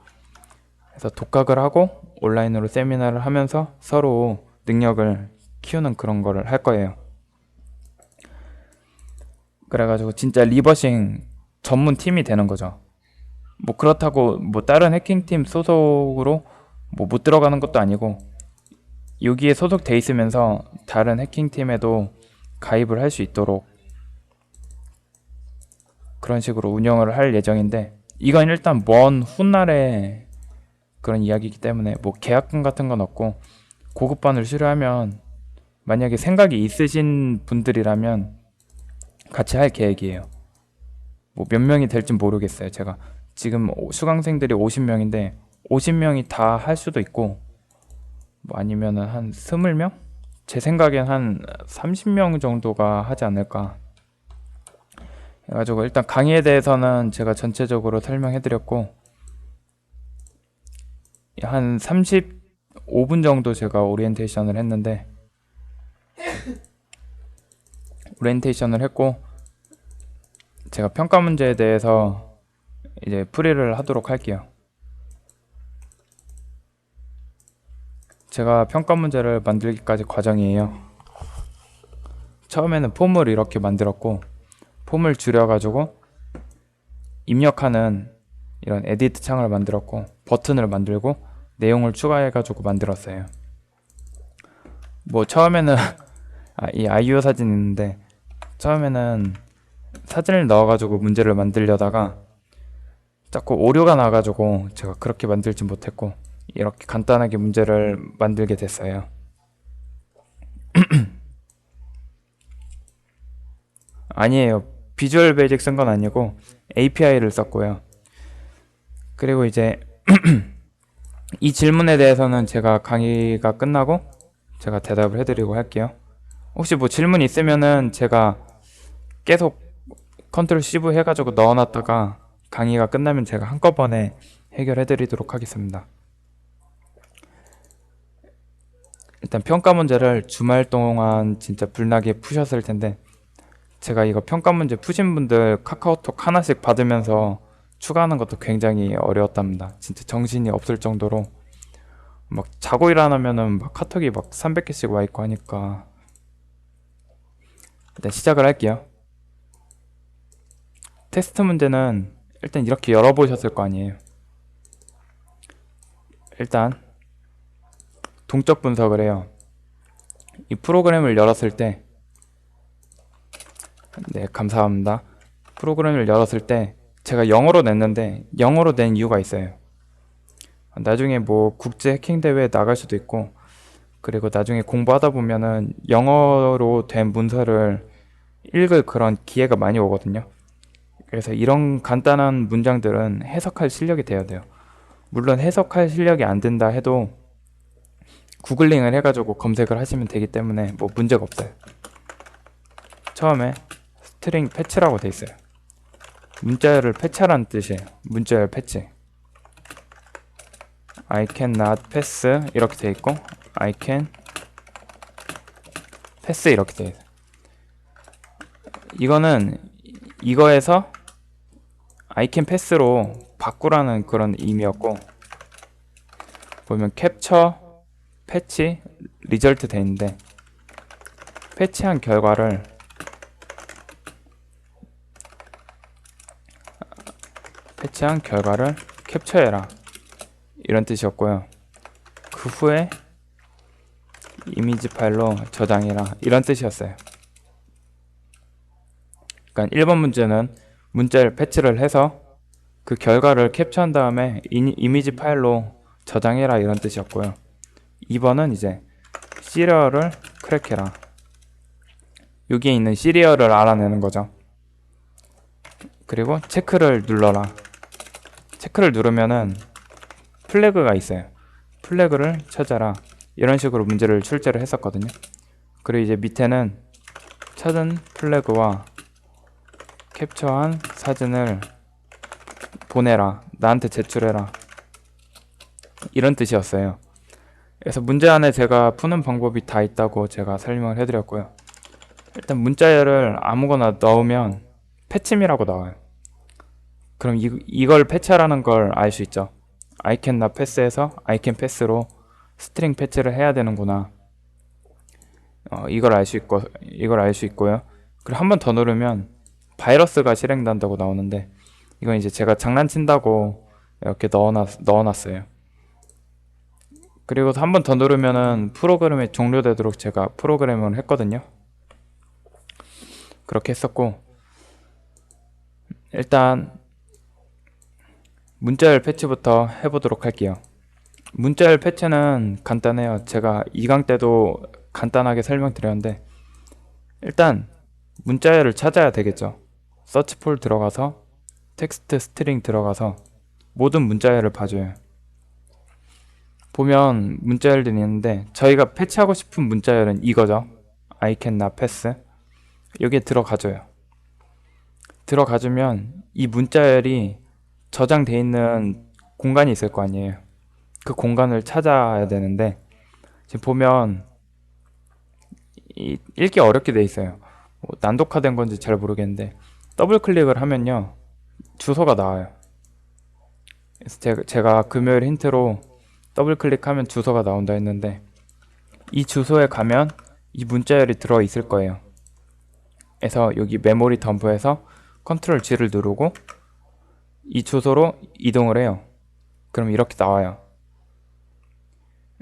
A: 그래서 독학을 하고 온라인으로 세미나를 하면서 서로 능력을 키우는 그런 거를 할 거예요. 그래가지고 진짜 리버싱 전문 팀이 되는 거죠. 뭐 그렇다고 뭐 다른 해킹팀 소속으로 뭐 못 들어가는 것도 아니고 여기에 소속돼 있으면서 다른 해킹팀에도 가입을 할 수 있도록 그런 식으로 운영을 할 예정인데 이건 일단 먼 훗날의 그런 이야기이기 때문에 뭐 계약금 같은 건 없고 고급반을 수료하면 만약에 생각이 있으신 분들이라면 같이 할 계획이에요. 뭐 몇 명이 될진 모르겠어요. 제가 지금 수강생들이 50명인데 50명이 다 할 수도 있고 뭐 아니면은 한 20명? 제 생각엔 한 30명 정도가 하지 않을까 해가지고 일단 강의에 대해서는 제가 전체적으로 설명해드렸고 한 35분 정도 제가 오리엔테이션을 했는데 오리엔테이션을 했고 제가 평가 문제에 대해서 이제 풀이를 하도록 할게요. 제가 평가 문제를 만들기까지 과정이에요. 처음에는 폼을 이렇게 만들었고 폼을 줄여가지고 입력하는 이런 에디트 창을 만들었고 버튼을 만들고 내용을 추가해가지고 만들었어요. 뭐 처음에는 이 아이오 사진 있는데 처음에는 사진을 넣어가지고 문제를 만들려다가 자꾸 오류가 나가지고 제가 그렇게 만들지 못했고 이렇게 간단하게 문제를 만들게 됐어요. 아니에요. 비주얼 베이직 쓴 건 아니고 API를 썼고요. 그리고 이제 이 질문에 대해서는 제가 강의가 끝나고 제가 대답을 해드리고 할게요. 혹시 뭐 질문 있으면은 제가 계속 컨트롤 CV 해가지고 넣어놨다가 강의가 끝나면 제가 한꺼번에 해결해드리도록 하겠습니다. 일단 평가 문제를 주말 동안 진짜 불나게 푸셨을 텐데 제가 이거 평가 문제 푸신 분들 카카오톡 하나씩 받으면서 추가하는 것도 굉장히 어려웠답니다. 진짜 정신이 없을 정도로 막 자고 일어나면은 막 카톡이 막 300개씩 와 있고 하니까 일단 시작을 할게요. 테스트 문제는 일단 이렇게 열어보셨을 거 아니에요. 일단 동적 분석을 해요. 이 프로그램을 열었을 때 네, 감사합니다. 프로그램을 열었을 때 제가 영어로 냈는데 영어로 낸 이유가 있어요. 나중에 뭐 국제 해킹 대회에 나갈 수도 있고 그리고 나중에 공부하다 보면은 영어로 된 문서를 읽을 그런 기회가 많이 오거든요. 그래서 이런 간단한 문장들은 해석할 실력이 돼야 돼요. 물론 해석할 실력이 안 된다 해도 구글링을 해가지고 검색을 하시면 되기 때문에 뭐 문제가 없어요. 처음에 스트링 패치라고 돼 있어요. 문자열을 패치하라는 뜻이에요. 문자열 패치. I cannot pass 이렇게 돼 있고 I can pass 이렇게 돼 있어요. 이거는 이거에서 I can pass로 바꾸라는 그런 의미였고 보면 캡처, 패치, 리절트 돼 있는데 패치한 결과를 캡처해라 이런 뜻이었고요. 그 후에 이미지 파일로 저장해라 이런 뜻이었어요. 그러니까 1번 문제는 문자를 패치를 해서 그 결과를 캡처한 다음에 이미지 파일로 저장해라 이런 뜻이었고요. 2번은 이제 시리얼을 크랙해라. 여기에 있는 시리얼을 알아내는 거죠. 그리고 체크를 눌러라. 체크를 누르면은 플래그가 있어요. 플래그를 찾아라. 이런 식으로 문제를 출제를 했었거든요. 그리고 이제 밑에는 찾은 플래그와 캡처한 사진을 보내라. 나한테 제출해라. 이런 뜻이었어요. 그래서 문제 안에 제가 푸는 방법이 다 있다고 제가 설명을 해드렸고요. 일단 문자열을 아무거나 넣으면 패침이라고 나와요. 그럼 이걸 패치하라는 걸 알 수 있죠. I can not pass에서 I can pass로 스트링 패치를 해야 되는구나. 이걸 알 수 있고요. 그리고 한 번 더 누르면 바이러스가 실행된다고 나오는데 이건 이제 제가 장난친다고 이렇게 넣어놨어요. 그리고 한 번 더 누르면은 프로그램이 종료되도록 제가 프로그램을 했거든요. 그렇게 했었고, 일단 문자열 패치부터 해보도록 할게요. 문자열 패치는 간단해요. 제가 2강 때도 간단하게 설명드렸는데, 일단 문자열을 찾아야 되겠죠. 서치폴 들어가서 텍스트 스트링 들어가서 모든 문자열을 봐줘요. 보면 문자열들이 있는데 저희가 패치하고 싶은 문자열은 이거죠. I can not pass. 여기에 들어가줘요. 들어가주면 이 문자열이 저장돼 있는 공간이 있을 거 아니에요. 그 공간을 찾아야 되는데 지금 보면 읽기 어렵게 돼 있어요. 난독화된 건지 잘 모르겠는데 더블 클릭을 하면요 주소가 나와요. 그래서 제가 금요일 힌트로 더블 클릭하면 주소가 나온다 했는데 이 주소에 가면 이 문자열이 들어 있을 거예요. 그래서 여기 메모리 덤프에서 컨트롤 G를 누르고 이 주소로 이동을 해요. 그럼 이렇게 나와요.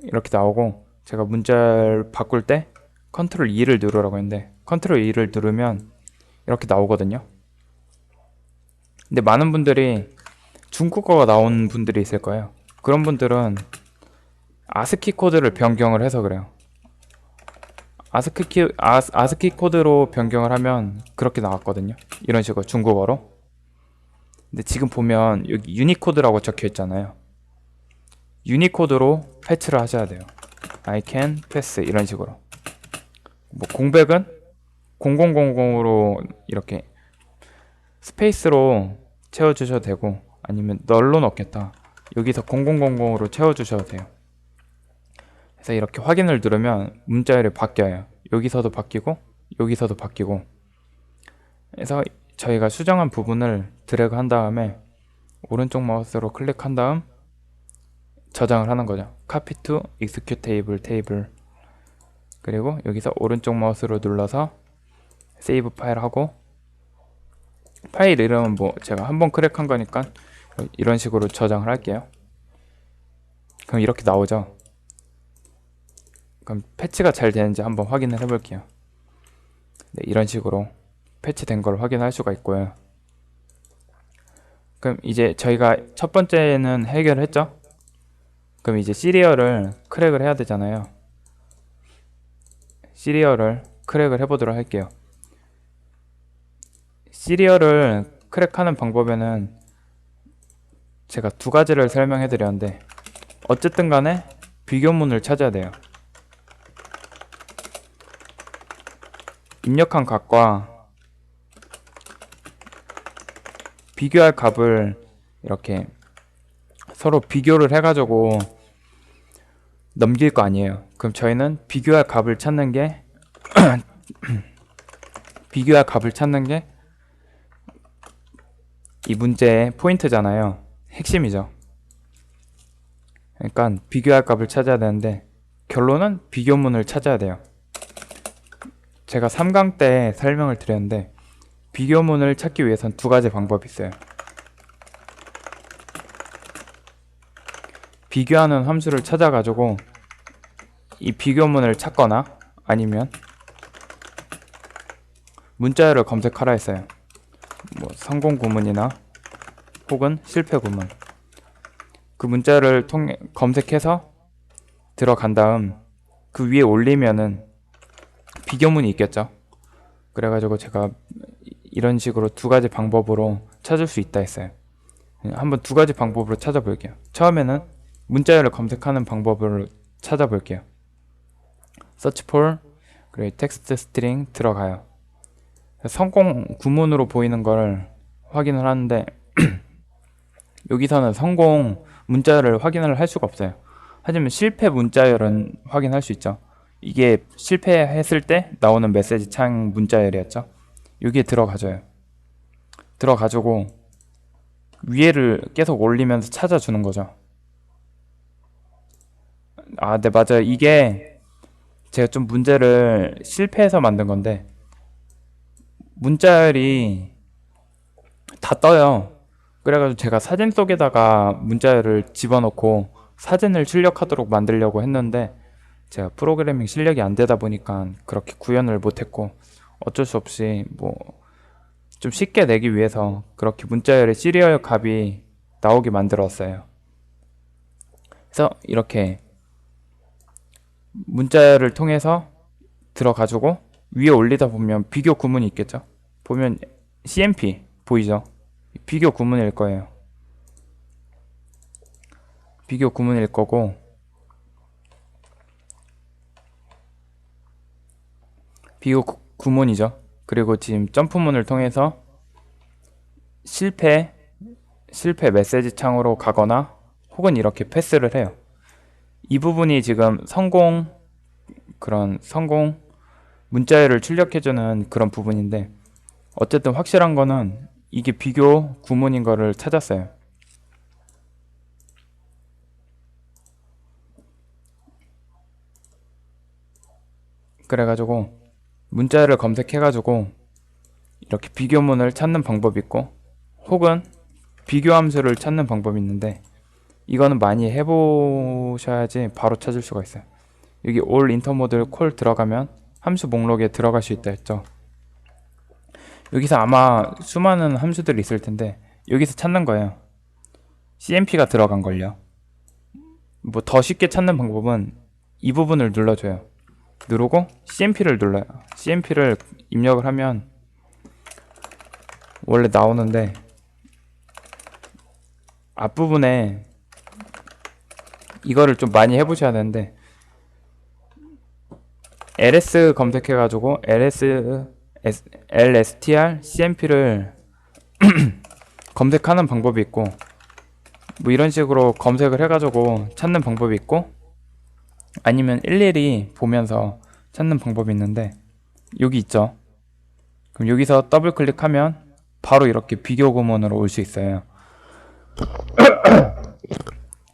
A: 이렇게 나오고 제가 문자열 바꿀 때 컨트롤 E를 누르라고 했는데 컨트롤 E를 누르면 이렇게 나오거든요. 근데 많은 분들이 중국어가 나온 분들이 있을 거예요. 그런 분들은 아스키 코드를 변경을 해서 그래요. 아스키 코드로 변경을 하면 그렇게 나왔거든요. 이런 식으로 중국어로. 근데 지금 보면 여기 유니코드라고 적혀 있잖아요. 유니코드로 패치를 하셔야 돼요. I can pass 이런 식으로. 뭐 공백은 0000으로 이렇게 스페이스로 채워주셔도 되고 아니면 널로 넣겠다. 여기서 0000으로 채워주셔도 돼요. 그래서 이렇게 확인을 누르면 문자열이 바뀌어요. 여기서도 바뀌고 여기서도 바뀌고. 그래서 저희가 수정한 부분을 드래그 한 다음에 오른쪽 마우스로 클릭한 다음 저장을 하는 거죠. Copy to Executable Table. 그리고 여기서 오른쪽 마우스로 눌러서 세이브 파일 하고 파일 이름은 뭐 제가 한번 클릭한 거니까 이런 식으로 저장을 할게요. 그럼 이렇게 나오죠. 그럼 패치가 잘 되는지 한번 확인을 해볼게요. 네, 이런 식으로 패치된 걸 확인할 수가 있고요. 그럼 이제 저희가 첫 번째는 해결을 했죠. 그럼 이제 시리얼을 크랙을 해야 되잖아요. 시리얼을 크랙을 해보도록 할게요. 시리얼을 크랙하는 방법에는 제가 두 가지를 설명해 드렸는데 어쨌든 간에 비교문을 찾아야 돼요. 입력한 값과 비교할 값을 이렇게 서로 비교를 해가지고 넘길 거 아니에요. 그럼 저희는 비교할 값을 찾는 게 비교할 값을 찾는 게 이 문제의 포인트잖아요. 핵심이죠. 그러니까 비교할 값을 찾아야 되는데 결론은 비교문을 찾아야 돼요. 제가 3강 때 설명을 드렸는데 비교문을 찾기 위해선 두 가지 방법이 있어요. 비교하는 함수를 찾아가지고 이 비교문을 찾거나 아니면 문자열을 검색하라 했어요. 뭐 성공 구문이나 혹은 실패 구문. 그 문자열을 통해 검색해서 들어간 다음 그 위에 올리면은 비교문이 있겠죠. 그래가지고 제가 이런 식으로 두 가지 방법으로 찾을 수 있다 했어요. 한번 두 가지 방법으로 찾아볼게요. 처음에는 문자열을 검색하는 방법을 찾아볼게요. search for 그리고 text string 들어가요. 성공 구문으로 보이는 걸 확인을 하는데 여기서는 성공 문자열을 확인을 할 수가 없어요. 하지만 실패 문자열은 확인할 수 있죠. 이게 실패했을 때 나오는 메시지 창 문자열이었죠. 여기에 들어가줘요. 들어가지고 위에를 계속 올리면서 찾아주는 거죠. 아, 네, 맞아요. 이게 제가 좀 문제를 실패해서 만든 건데 문자열이 다 떠요. 그래가지고 제가 사진 속에다가 문자열을 집어넣고 사진을 출력하도록 만들려고 했는데 제가 프로그래밍 실력이 안 되다 보니까 그렇게 구현을 못했고 어쩔 수 없이 뭐 좀 쉽게 내기 위해서 그렇게 문자열의 시리얼 값이 나오게 만들었어요. 그래서 이렇게 문자열을 통해서 들어가지고 위에 올리다 보면 비교 구문이 있겠죠. 보면 CMP 보이죠? 비교 구문일 거예요. 비교 구문일 거고 비교 구문이죠. 그리고 지금 점프문을 통해서 실패 메시지 창으로 가거나 혹은 이렇게 패스를 해요. 이 부분이 지금 성공 문자열을 출력해주는 그런 부분인데 어쨌든 확실한 거는 이게 비교 구문인 거를 찾았어요. 그래가지고 문자열을 검색해가지고 이렇게 비교문을 찾는 방법이 있고 혹은 비교 함수를 찾는 방법이 있는데 이거는 많이 해보셔야지 바로 찾을 수가 있어요. 여기 all intermodal call 들어가면 함수 목록에 들어갈 수 있다 했죠. 여기서 아마 수많은 함수들이 있을 텐데 여기서 찾는 거예요. CMP가 들어간 걸요. 뭐 더 쉽게 찾는 방법은 이 부분을 눌러줘요. 누르고 CMP를 눌러요. CMP를 입력을 하면 원래 나오는데 앞부분에 이거를 좀 많이 해보셔야 되는데 ls 검색해가지고 lstr cmp를 검색하는 방법이 있고 뭐 이런 식으로 검색을 해가지고 찾는 방법이 있고 아니면 일일이 보면서 찾는 방법이 있는데 여기 있죠. 그럼 여기서 더블 클릭하면 바로 이렇게 비교 구문으로 올 수 있어요.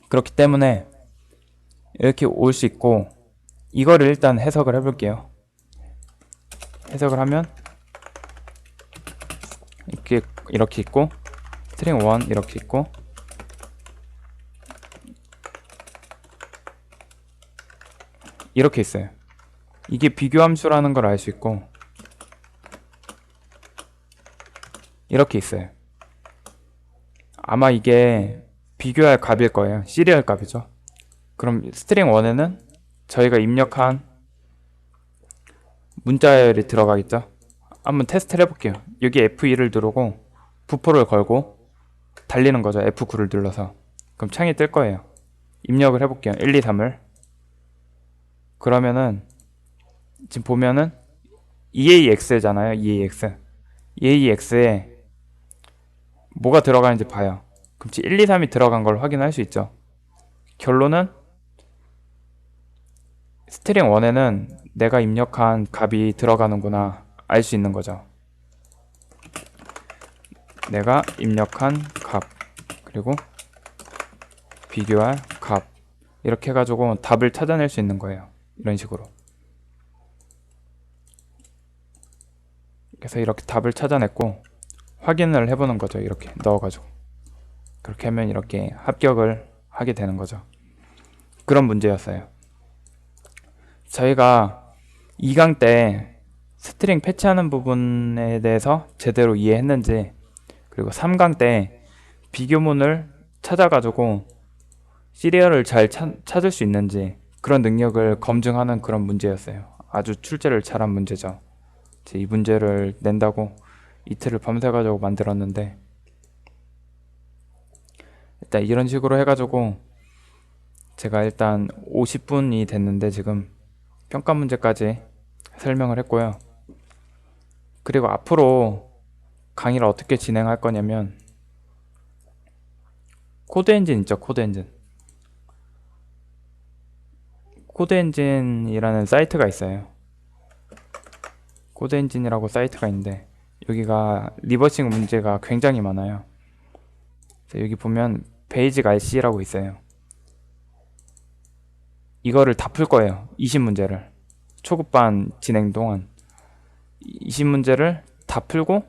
A: 그렇기 때문에 이렇게 올 수 있고 이거를 일단 해석을 해볼게요. 해석을 하면 이렇게 있고 스트링 1 이렇게 있고 이렇게 있어요. 이게 비교 함수라는 걸 알 수 있고 이렇게 있어요. 아마 이게 비교할 값일 거예요. 시리얼 값이죠. 그럼 스트링 1에는 저희가 입력한 문자열이 들어가겠죠. 한번 테스트를 해볼게요. 여기 F2를 누르고 부포를 걸고 달리는 거죠. F9를 눌러서. 그럼 창이 뜰 거예요. 입력을 해볼게요. 1, 2, 3을. 그러면은 지금 보면은 EAX잖아요. EAX. EAX에 뭐가 들어가는지 봐요. 그럼 지금 1, 2, 3이 들어간 걸 확인할 수 있죠. 결론은 스트링 1에는 내가 입력한 값이 들어가는구나 알 수 있는 거죠. 내가 입력한 값 그리고 비교할 값 이렇게 해가지고 답을 찾아낼 수 있는 거예요. 이런 식으로. 그래서 이렇게 답을 찾아냈고 확인을 해보는 거죠. 이렇게 넣어가지고 그렇게 하면 이렇게 합격을 하게 되는 거죠. 그런 문제였어요. 저희가 2강 때 스트링 패치하는 부분에 대해서 제대로 이해했는지, 그리고 3강 때 비교문을 찾아가지고 시리얼을 잘 찾을 수 있는지 그런 능력을 검증하는 그런 문제였어요. 아주 출제를 잘한 문제죠. 제 이 문제를 낸다고 이틀을 밤새가지고 만들었는데, 일단 이런 식으로 해가지고 제가 일단 50분이 됐는데 지금 평가 문제까지 설명을 했고요. 그리고 앞으로 강의를 어떻게 진행할 거냐면, 코드 엔진 있죠, 코드 엔진. 코드 엔진이라는 사이트가 있어요. 코드 엔진이라고 사이트가 있는데 여기가 리버싱 문제가 굉장히 많아요. 여기 보면 베이직 RC라고 있어요. 이거를 다 풀 거예요. 20문제를. 초급반 진행 동안 20문제를 다 풀고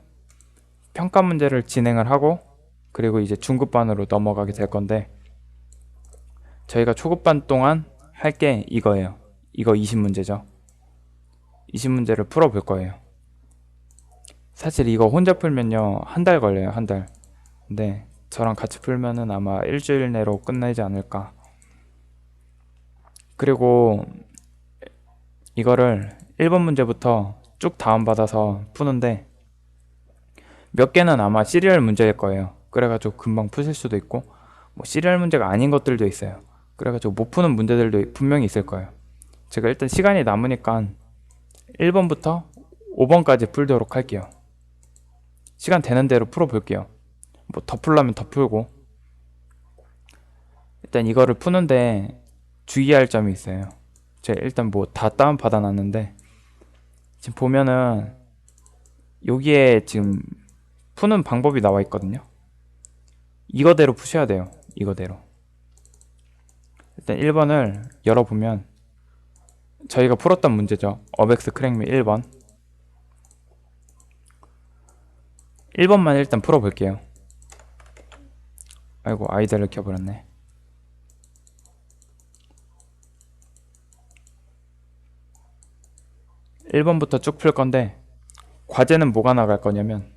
A: 평가 문제를 진행을 하고, 그리고 이제 중급반으로 넘어가게 될 건데, 저희가 초급반 동안 할 게 이거예요. 이거 20문제죠. 20문제를 풀어볼 거예요. 사실 이거 혼자 풀면요, 한 달 걸려요, 한 달. 근데 저랑 같이 풀면은 아마 일주일 내로 끝나지 않을까. 그리고 이거를 1번 문제부터 쭉 다운받아서 푸는데, 몇 개는 아마 시리얼 문제일 거예요. 그래가지고 금방 푸실 수도 있고, 뭐 시리얼 문제가 아닌 것들도 있어요. 그래가지고 못 푸는 문제들도 분명히 있을 거예요. 제가 일단 시간이 남으니까 1번부터 5번까지 풀도록 할게요. 시간 되는 대로 풀어볼게요. 뭐 더 풀려면 더 풀고. 일단 이거를 푸는데 주의할 점이 있어요. 제가 일단 뭐 다 다운 받아놨는데, 지금 보면은 여기에 지금 푸는 방법이 나와 있거든요. 이거대로 푸셔야 돼요. 이거대로. 일단 1번을 열어보면 저희가 풀었던 문제죠. 어백스 크랙미 1번. 1번만 일단 풀어볼게요. 아이고, 아이디어를 켜버렸네. 1번부터 쭉 풀 건데, 과제는 뭐가 나갈 거냐면,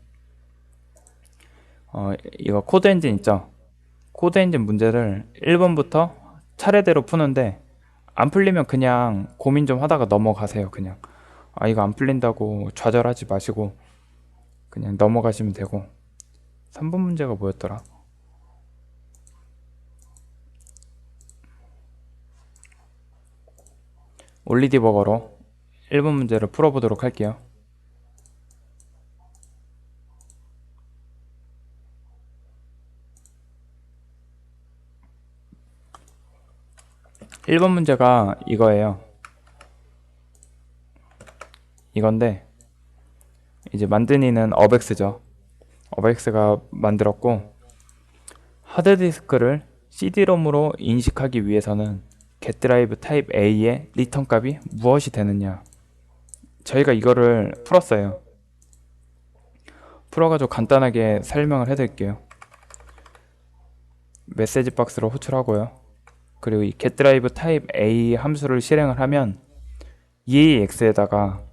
A: 이거 코드 엔진 있죠? 코드 엔진 문제를 1번부터 차례대로 푸는데, 안 풀리면 그냥 고민 좀 하다가 넘어가세요. 그냥 이거 안 풀린다고 좌절하지 마시고 그냥 넘어가시면 되고. 3번 문제가 뭐였더라? 올리디버거로 1번 문제를 풀어보도록 할게요. (1번) 문제가 이거예요. 이건데 이제 만드니는 어백스죠. 어백스가 만들었고, 하드디스크를 CD롬으로 인식하기 위해서는 getDrive 타입 A의 리턴 값이 무엇이 되느냐. 저희가 이거를 풀었어요. 풀어가지고 간단하게 설명을 해드릴게요. 메시지 박스로 호출하고요. 그리고 이 getDrive 타입 A 함수를 실행을 하면 EAX에다가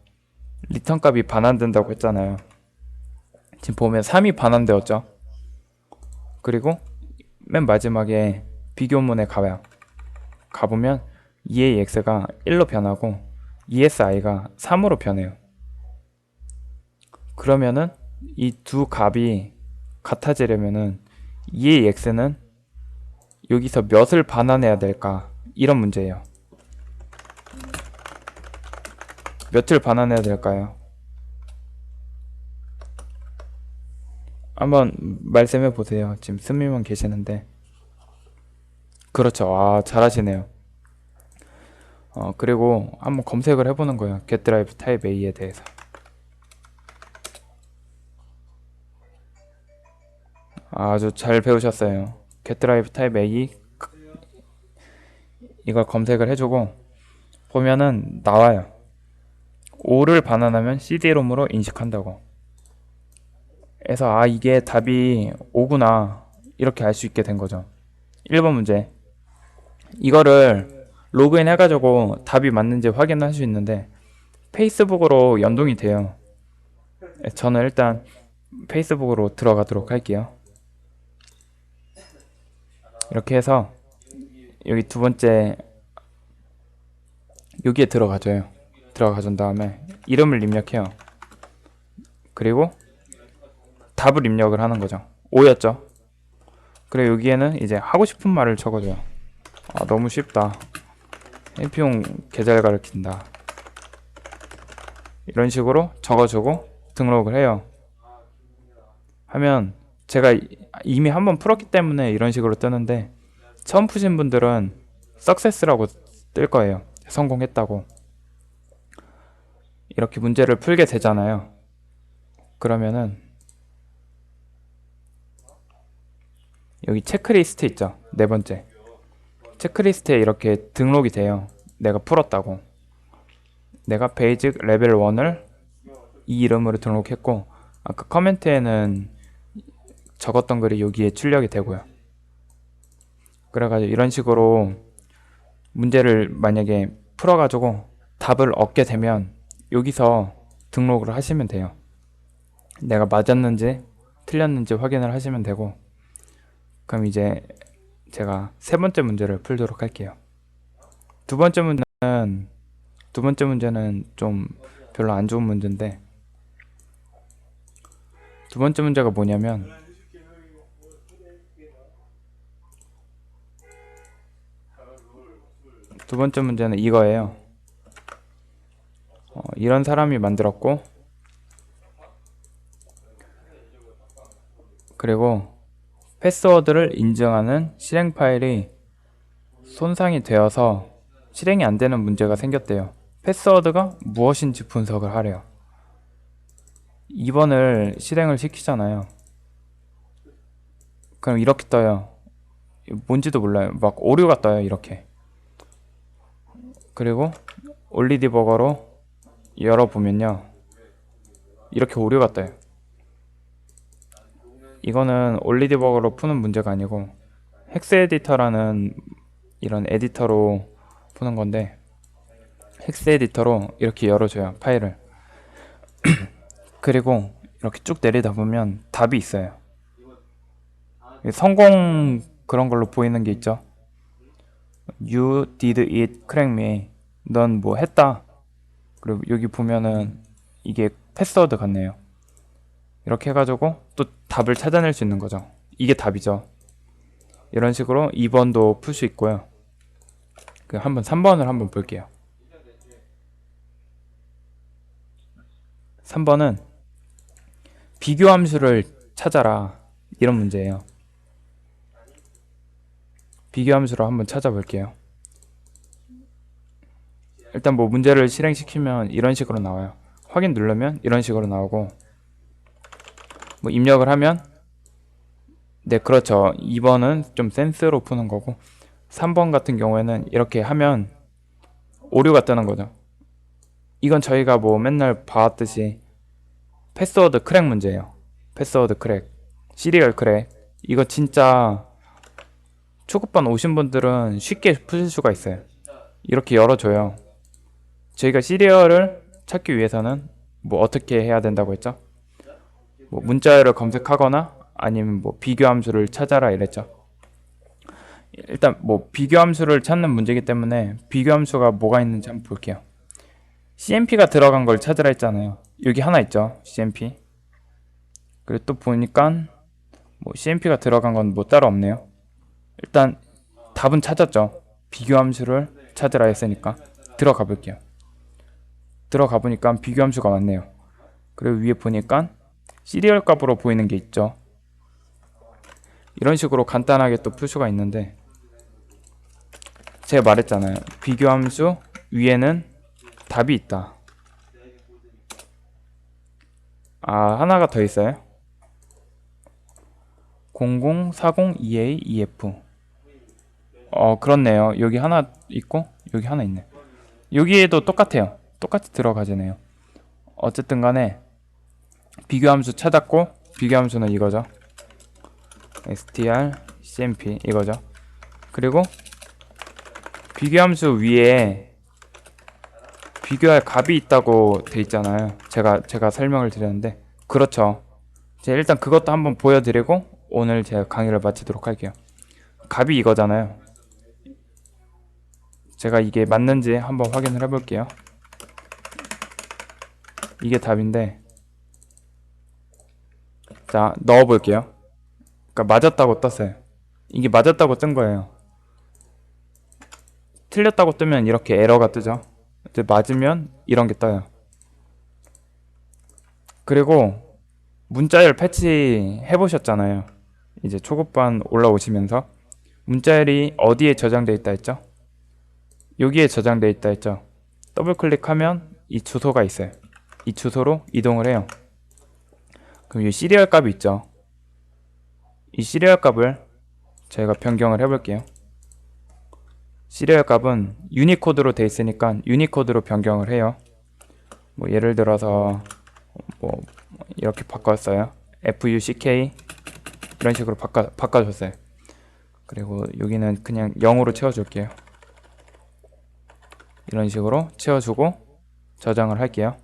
A: 리턴 값이 반환된다고 했잖아요. 지금 보면 3이 반환되었죠. 그리고 맨 마지막에 비교문에 가보면 EAX가 1로 변하고 ESI가 3으로 변해요. 그러면은 이 두 값이 같아지려면은 EAX는 여기서 몇을 반환해야 될까? 이런 문제예요. 몇을 반환해야 될까요? 한번 말씀해 보세요. 지금 스미만 계시는데. 그렇죠. 잘하시네요. 그리고 한번 검색을 해보는 거예요. getDrive 타입 A에 대해서. 아주 잘 배우셨어요. getDrive 타입 A 이걸 검색을 해주고 보면은 나와요. 5를 반환하면 CD롬으로 인식한다고. 그래서 이게 답이 5구나 이렇게 알 수 있게 된 거죠. 1번 문제. 이거를 로그인 해가지고 답이 맞는지 확인할 수 있는데 페이스북으로 연동이 돼요. 저는 일단 페이스북으로 들어가도록 할게요. 이렇게 해서 여기 두 번째 여기에 들어가줘요. 들어가준 다음에 이름을 입력해요. 그리고 답을 입력을 하는 거죠. 5였죠. 그리고 여기에는 이제 하고 싶은 말을 적어줘요. 아, 너무 쉽다. NP용 계절 가르친다. 이런 식으로 적어주고 등록을 해요. 하면 제가 이미 한번 풀었기 때문에 이런 식으로 뜨는데 처음 푸신 분들은 success라고 뜰 거예요. 성공했다고. 이렇게 문제를 풀게 되잖아요. 그러면은 여기 체크리스트 있죠. 네 번째. 체크리스트에 이렇게 등록이 돼요. 내가 풀었다고. 내가 베이직 레벨 1을 이 이름으로 등록했고 아까 커멘트에는 적었던 글이 여기에 출력이 되고요. 그래가지고 이런 식으로 문제를 만약에 풀어가지고 답을 얻게 되면 여기서 등록을 하시면 돼요. 내가 맞았는지 틀렸는지 확인을 하시면 되고 그럼 이제 제가 세 번째 문제를 풀도록 할게요. 두 번째 문제는 좀 별로 안 좋은 문제인데 두 번째 문제가 뭐냐면 두 번째 문제는 이거예요. 이런 사람이 만들었고 그리고 패스워드를 인증하는 실행 파일이 손상이 되어서 실행이 안 되는 문제가 생겼대요. 패스워드가 무엇인지 분석을 하래요. 2번을 실행을 시키잖아요. 그럼 이렇게 떠요. 뭔지도 몰라요. 막 오류가 떠요. 이렇게. 그리고 올리 디버거로 열어보면요. 이렇게 오류가 떠요. 이거는 올리 디버거로 푸는 문제가 아니고 헥스 에디터라는 이런 에디터로 푸는 건데 헥스 에디터로 이렇게 열어줘요. 파일을. 그리고 이렇게 쭉 내리다 보면 답이 있어요. 성공 그런 걸로 보이는 게 있죠. You did it correctly. 넌 뭐 했다. 그리고 여기 보면은 이게 패스워드 같네요. 이렇게 해가지고 또 답을 찾아낼 수 있는 거죠. 이게 답이죠. 이런 식으로 2번도 풀 수 있고요. 한번 3번을 한번 볼게요. 3번은 비교 함수를 찾아라. 이런 문제예요. 비교 함수로 한번 찾아볼게요. 일단 뭐 문제를 실행시키면 이런 식으로 나와요. 확인 누르면 이런 식으로 나오고 뭐 입력을 하면 네 그렇죠. 2번은 좀 센스로 푸는 거고 3번 같은 경우에는 이렇게 하면 오류가 뜨는 거죠. 이건 저희가 뭐 맨날 봐왔듯이 패스워드 크랙 문제예요. 패스워드 크랙, 시리얼 크랙. 이거 진짜 초급반 오신 분들은 쉽게 푸실 수가 있어요. 이렇게 열어줘요. 저희가 시리얼을 찾기 위해서는 뭐 어떻게 해야 된다고 했죠? 뭐 문자열을 검색하거나 아니면 뭐 비교 함수를 찾아라 이랬죠. 일단 뭐 비교 함수를 찾는 문제이기 때문에 비교 함수가 뭐가 있는지 한번 볼게요. CMP가 들어간 걸 찾으라 했잖아요. 여기 하나 있죠. CMP. 그리고 또 보니까 뭐 CMP가 들어간 건 뭐 따로 없네요. 일단 답은 찾았죠. 비교 함수를 찾으라 했으니까 들어가 볼게요. 들어가 보니까 비교 함수가 많네요. 그리고 위에 보니까 시리얼 값으로 보이는 게 있죠. 이런 식으로 간단하게 또 풀 수가 있는데 제가 말했잖아요. 비교 함수 위에는 답이 있다. 아, 하나가 더 있어요. 00402A2F. 그렇네요. 여기 하나 있고 여기 하나 있네. 여기에도 똑같아요. 똑같이 들어가지네요. 어쨌든 간에 비교함수 찾았고 비교함수는 이거죠. str cmp 이거죠. 그리고 비교함수 위에 비교할 값이 있다고 돼 있잖아요. 제가 설명을 드렸는데, 그렇죠. 제가 일단 그것도 한번 보여드리고 오늘 제가 강의를 마치도록 할게요. 값이 이거잖아요. 제가 이게 맞는지 한번 확인을 해볼게요. 이게 답인데, 자, 넣어볼게요. 그러니까 맞았다고 떴어요. 이게 맞았다고 뜬 거예요. 틀렸다고 뜨면 이렇게 에러가 뜨죠. 이제 맞으면 이런 게 떠요. 그리고 문자열 패치 해보셨잖아요. 이제 초급반 올라오시면서 문자열이 어디에 저장돼 있다 했죠? 여기에 저장돼 있다 했죠? 더블 클릭하면 이 주소가 있어요. 이 주소로 이동을 해요. 그럼 이 시리얼 값이 있죠? 이 시리얼 값을 저희가 변경을 해볼게요. 시리얼 값은 유니코드로 돼 있으니까 유니코드로 변경을 해요. 뭐 예를 들어서 뭐 이렇게 바꿨어요. FUCK 이런 식으로 바꿔줬어요. 그리고 여기는 그냥 0으로 채워줄게요. 이런 식으로 채워주고 저장을 할게요.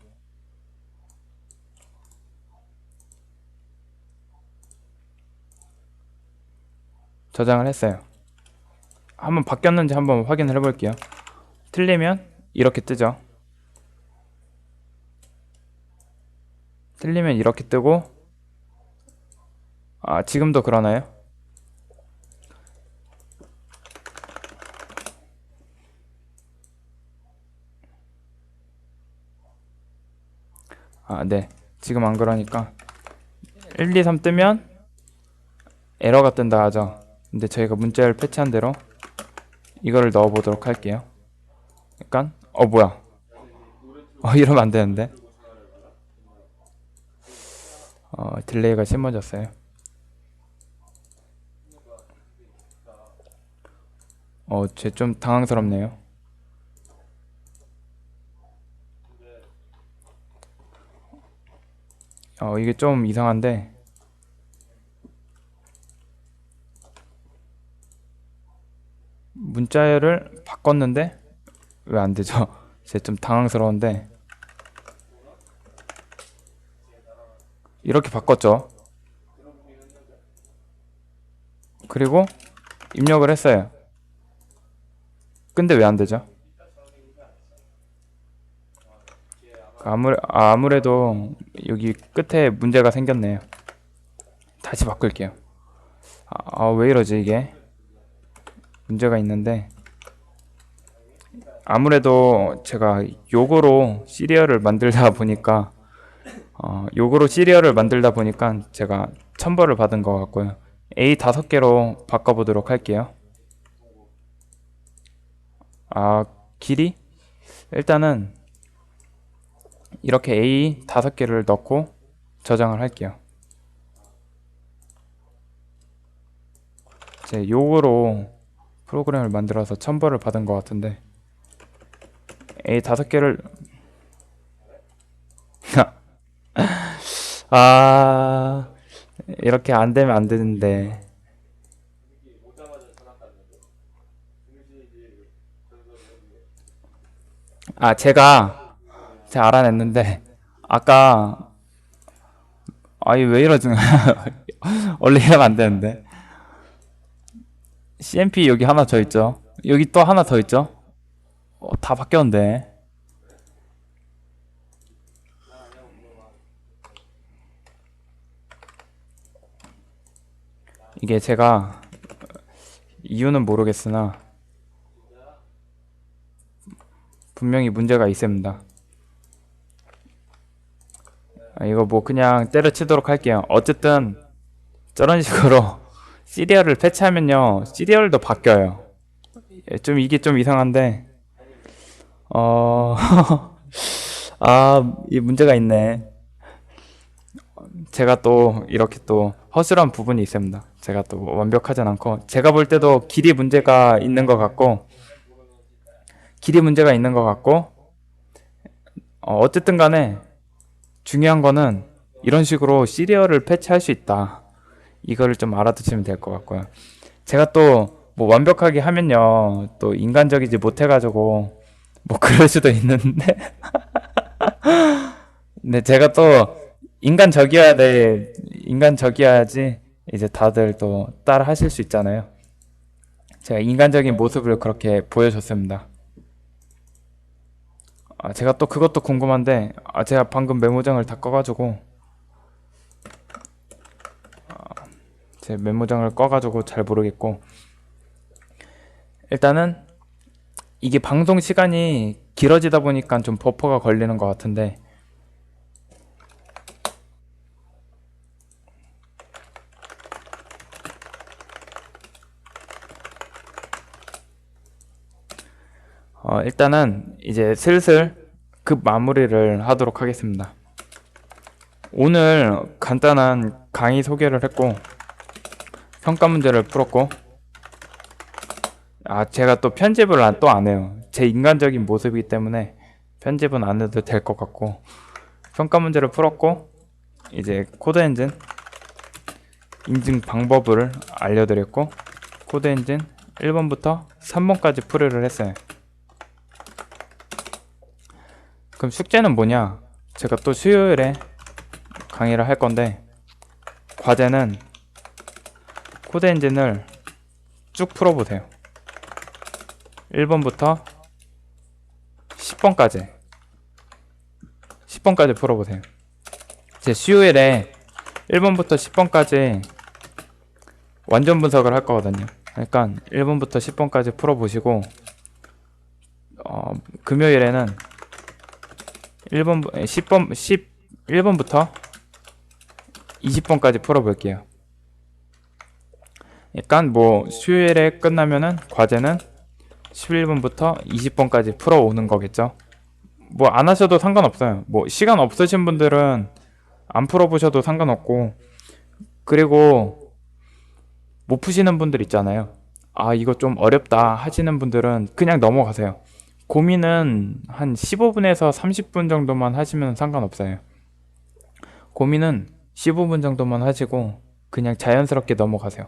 A: 저장을 했어요. 한번 바뀌었는지 한번 확인을 해볼게요. 틀리면 이렇게 뜨죠. 틀리면 이렇게 뜨고, 아, 지금도 그러나요? 아, 네. 지금 안 그러니까 1, 2, 3 뜨면 에러가 뜬다 하죠. 근데 저희가 문자열 패치한 대로 이거를 넣어 보도록 할게요. 약간 뭐야, 이러면 안 되는데. 딜레이가 심해졌어요. 쟤 좀 당황스럽네요. 이게 좀 이상한데, 문자열을 바꿨는데 왜 안 되죠? 쟤 좀 당황스러운데, 이렇게 바꿨죠. 그리고 입력을 했어요. 근데 왜 안 되죠? 아무래도 여기 끝에 문제가 생겼네요. 다시 바꿀게요. 왜 이러지 이게? 문제가 있는데, 아무래도 제가 요거로 시리얼을 만들다 보니까 제가 첨벌을 받은 것 같고요. A 5개로 바꿔보도록 할게요. 길이? 일단은 이렇게 A 5개를 넣고 저장을 할게요. 제 요거로 프로그램을 만들어서 첨벌을 받은 것 같은데, A 5개를 이렇게 안 되면 안 되는데. 제가 알아냈는데, 아까 왜 이러지? 원래 이러면 안 되는데. CMP 여기 하나 더 있죠. 여기 또 하나 더 있죠. 다 바뀌었는데. 이게 제가 이유는 모르겠으나 분명히 문제가 있습니다. 이거 뭐 그냥 때려치도록 할게요. 어쨌든 저런 식으로 시리얼을 패치하면요, 시리얼도 바뀌어요. 이게 좀 이상한데, 이 문제가 있네. 제가 또 이렇게 또 허술한 부분이 있습니다. 제가 또 완벽하진 않고, 제가 볼 때도 길이 문제가 있는 것 같고, 어쨌든 간에 중요한 거는 이런 식으로 시리얼을 패치할 수 있다. 이거를 좀 알아두시면 될 것 같고요. 제가 또 뭐 완벽하게 하면요 또 인간적이지 못해가지고 뭐 그럴 수도 있는데 근데 제가 또 인간적이어야지 이제 다들 또 따라 하실 수 있잖아요. 제가 인간적인 모습을 그렇게 보여줬습니다. 제가 또 그것도 궁금한데, 제가 방금 메모장을 다 꺼가지고, 제 메모장을 꺼가지고 잘 모르겠고, 일단은 이게 방송 시간이 길어지다 보니까 좀 버퍼가 걸리는 것 같은데, 일단은 이제 슬슬 급 마무리를 하도록 하겠습니다. 오늘 간단한 강의 소개를 했고, 평가 문제를 풀었고, 제가 또 편집을 또 안 해요. 제 인간적인 모습이기 때문에 편집은 안 해도 될 것 같고, 평가 문제를 풀었고, 이제 코드 엔진 인증 방법을 알려드렸고, 코드 엔진 1번부터 3번까지 풀이를 했어요. 그럼 숙제는 뭐냐? 제가 또 수요일에 강의를 할 건데, 과제는 코드 엔진을 쭉 풀어보세요. 1번부터 10번까지 풀어보세요. 제 수요일에 1번부터 10번까지 완전 분석을 할 거거든요. 그러니까 1번부터 10번까지 풀어보시고, 금요일에는 11번부터 20번까지 풀어볼게요. 그러니까 뭐 수요일에 끝나면은 과제는 11번부터 20번까지 풀어오는 거겠죠. 뭐 안 하셔도 상관없어요. 뭐 시간 없으신 분들은 안 풀어보셔도 상관없고, 그리고 못 푸시는 분들 있잖아요. 이거 좀 어렵다 하시는 분들은 그냥 넘어가세요. 고민은 한 15분에서 30분 정도만 하시면 상관없어요. 고민은 15분 정도만 하시고 그냥 자연스럽게 넘어가세요.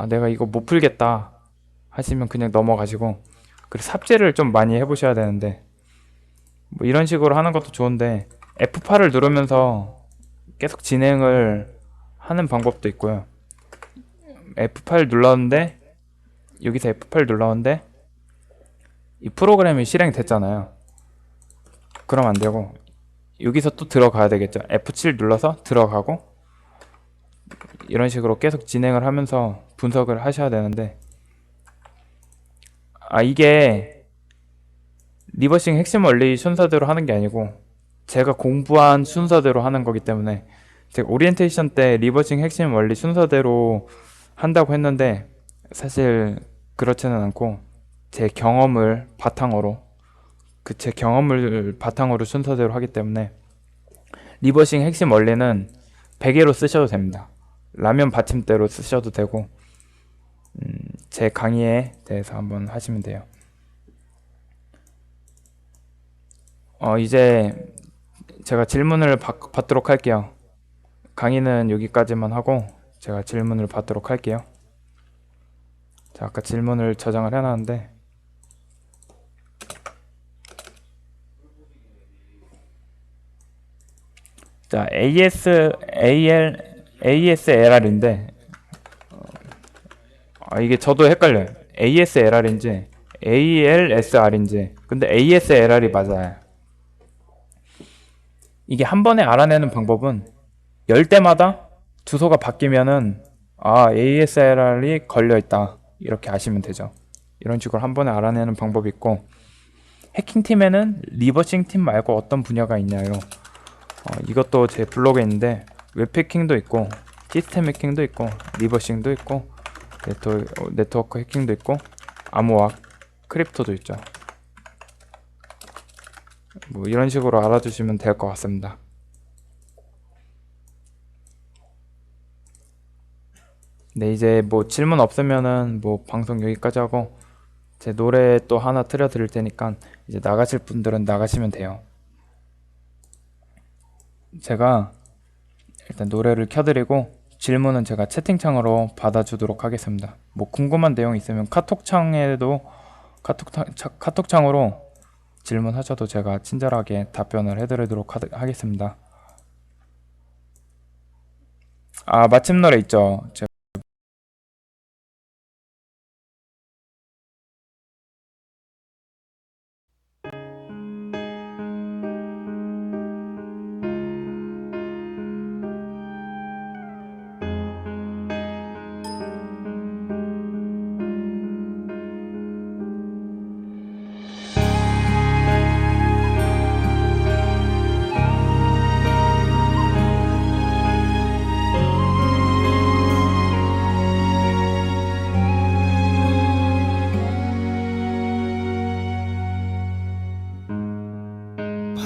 A: 내가 이거 못 풀겠다 하시면 그냥 넘어가시고, 그리고 삽질을 좀 많이 해보셔야 되는데, 뭐 이런 식으로 하는 것도 좋은데 F8을 누르면서 계속 진행을 하는 방법도 있고요. F8 눌렀는데, 여기서 F8 눌렀는데 이 프로그램이 실행됐잖아요. 그럼 안 되고 여기서 또 들어가야 되겠죠. F7 눌러서 들어가고, 이런 식으로 계속 진행을 하면서 분석을 하셔야 되는데, 이게 리버싱 핵심 원리 순서대로 하는 게 아니고 제가 공부한 순서대로 하는 거기 때문에, 제가 오리엔테이션 때 리버싱 핵심 원리 순서대로 한다고 했는데 사실 그렇지는 않고, 제 경험을 바탕으로 순서대로 하기 때문에 리버싱 핵심 원리는 베개로 쓰셔도 됩니다. 라면 받침대로 쓰셔도 되고, 제 강의에 대해서 한번 하시면 돼요. 이제 제가 질문을 받도록 할게요. 강의는 여기까지만 하고 제가 질문을 받도록 할게요. 자, 아까 질문을 저장을 해놨는데, 자, ASLR인데, 이게 저도 헷갈려요. ASLR인지 ALSR인지. 근데 ASLR이 맞아요. 이게 한 번에 알아내는 방법은 열 때마다 주소가 바뀌면은 ASLR이 걸려있다 이렇게 아시면 되죠. 이런 식으로 한 번에 알아내는 방법이 있고, 해킹팀에는 리버싱 팀 말고 어떤 분야가 있냐요. 이것도 제 블로그에 있는데, 웹해킹도 있고 시스템 해킹도 있고 리버싱도 있고 네트워크 해킹도 있고 암호학, 크립토도 있죠. 뭐 이런 식으로 알아두시면 될 것 같습니다. 네, 이제 뭐 질문 없으면은 뭐 방송 여기까지 하고, 제 노래 또 하나 틀어드릴 테니까 이제 나가실 분들은 나가시면 돼요. 제가 일단 노래를 켜드리고 질문은 제가 채팅창으로 받아주도록 하겠습니다. 뭐 궁금한 내용 있으면 카톡창으로 질문하셔도 제가 친절하게 답변을 해드리도록 하겠습니다. 아, 마침 노래 있죠.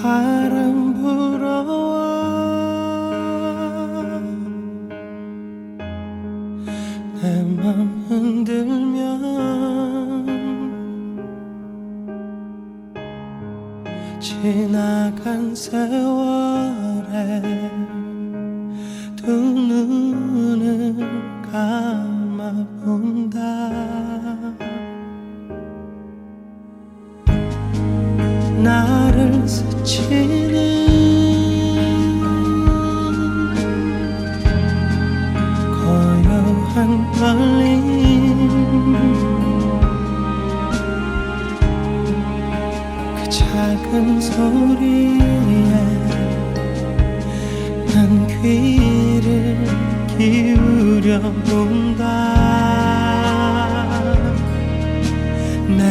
B: 바람 불어와 내 맘 흔들면 지나간 세월에 두 눈을 감아본다. 나를 스치는 고요한 떨림, 그 작은 소리에 난 귀를 기울여 본다. 내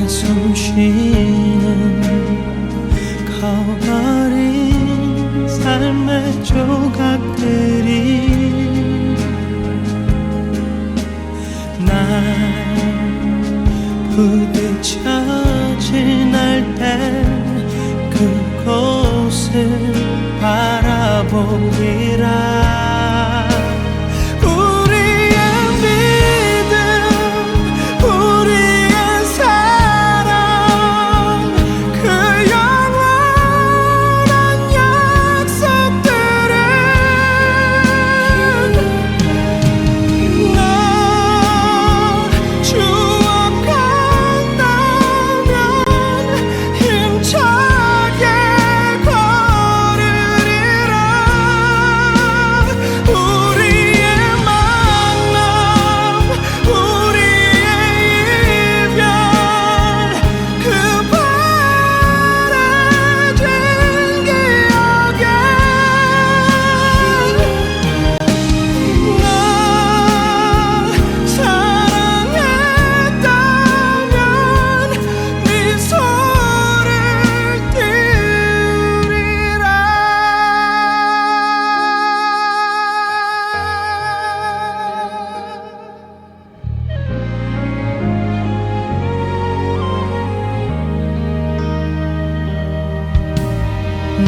B: 숨쉬는 커버린 삶의 조각들이 날 부딪혀 지날 때 그곳을 바라보리라.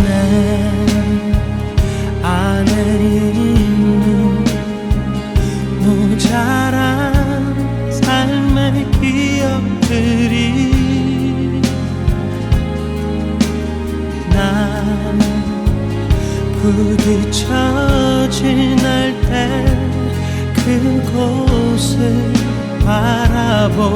B: 내 안에 있는 모자란 삶의 기억들이 난 부딪혀 지날 때 그곳을 바라보리라.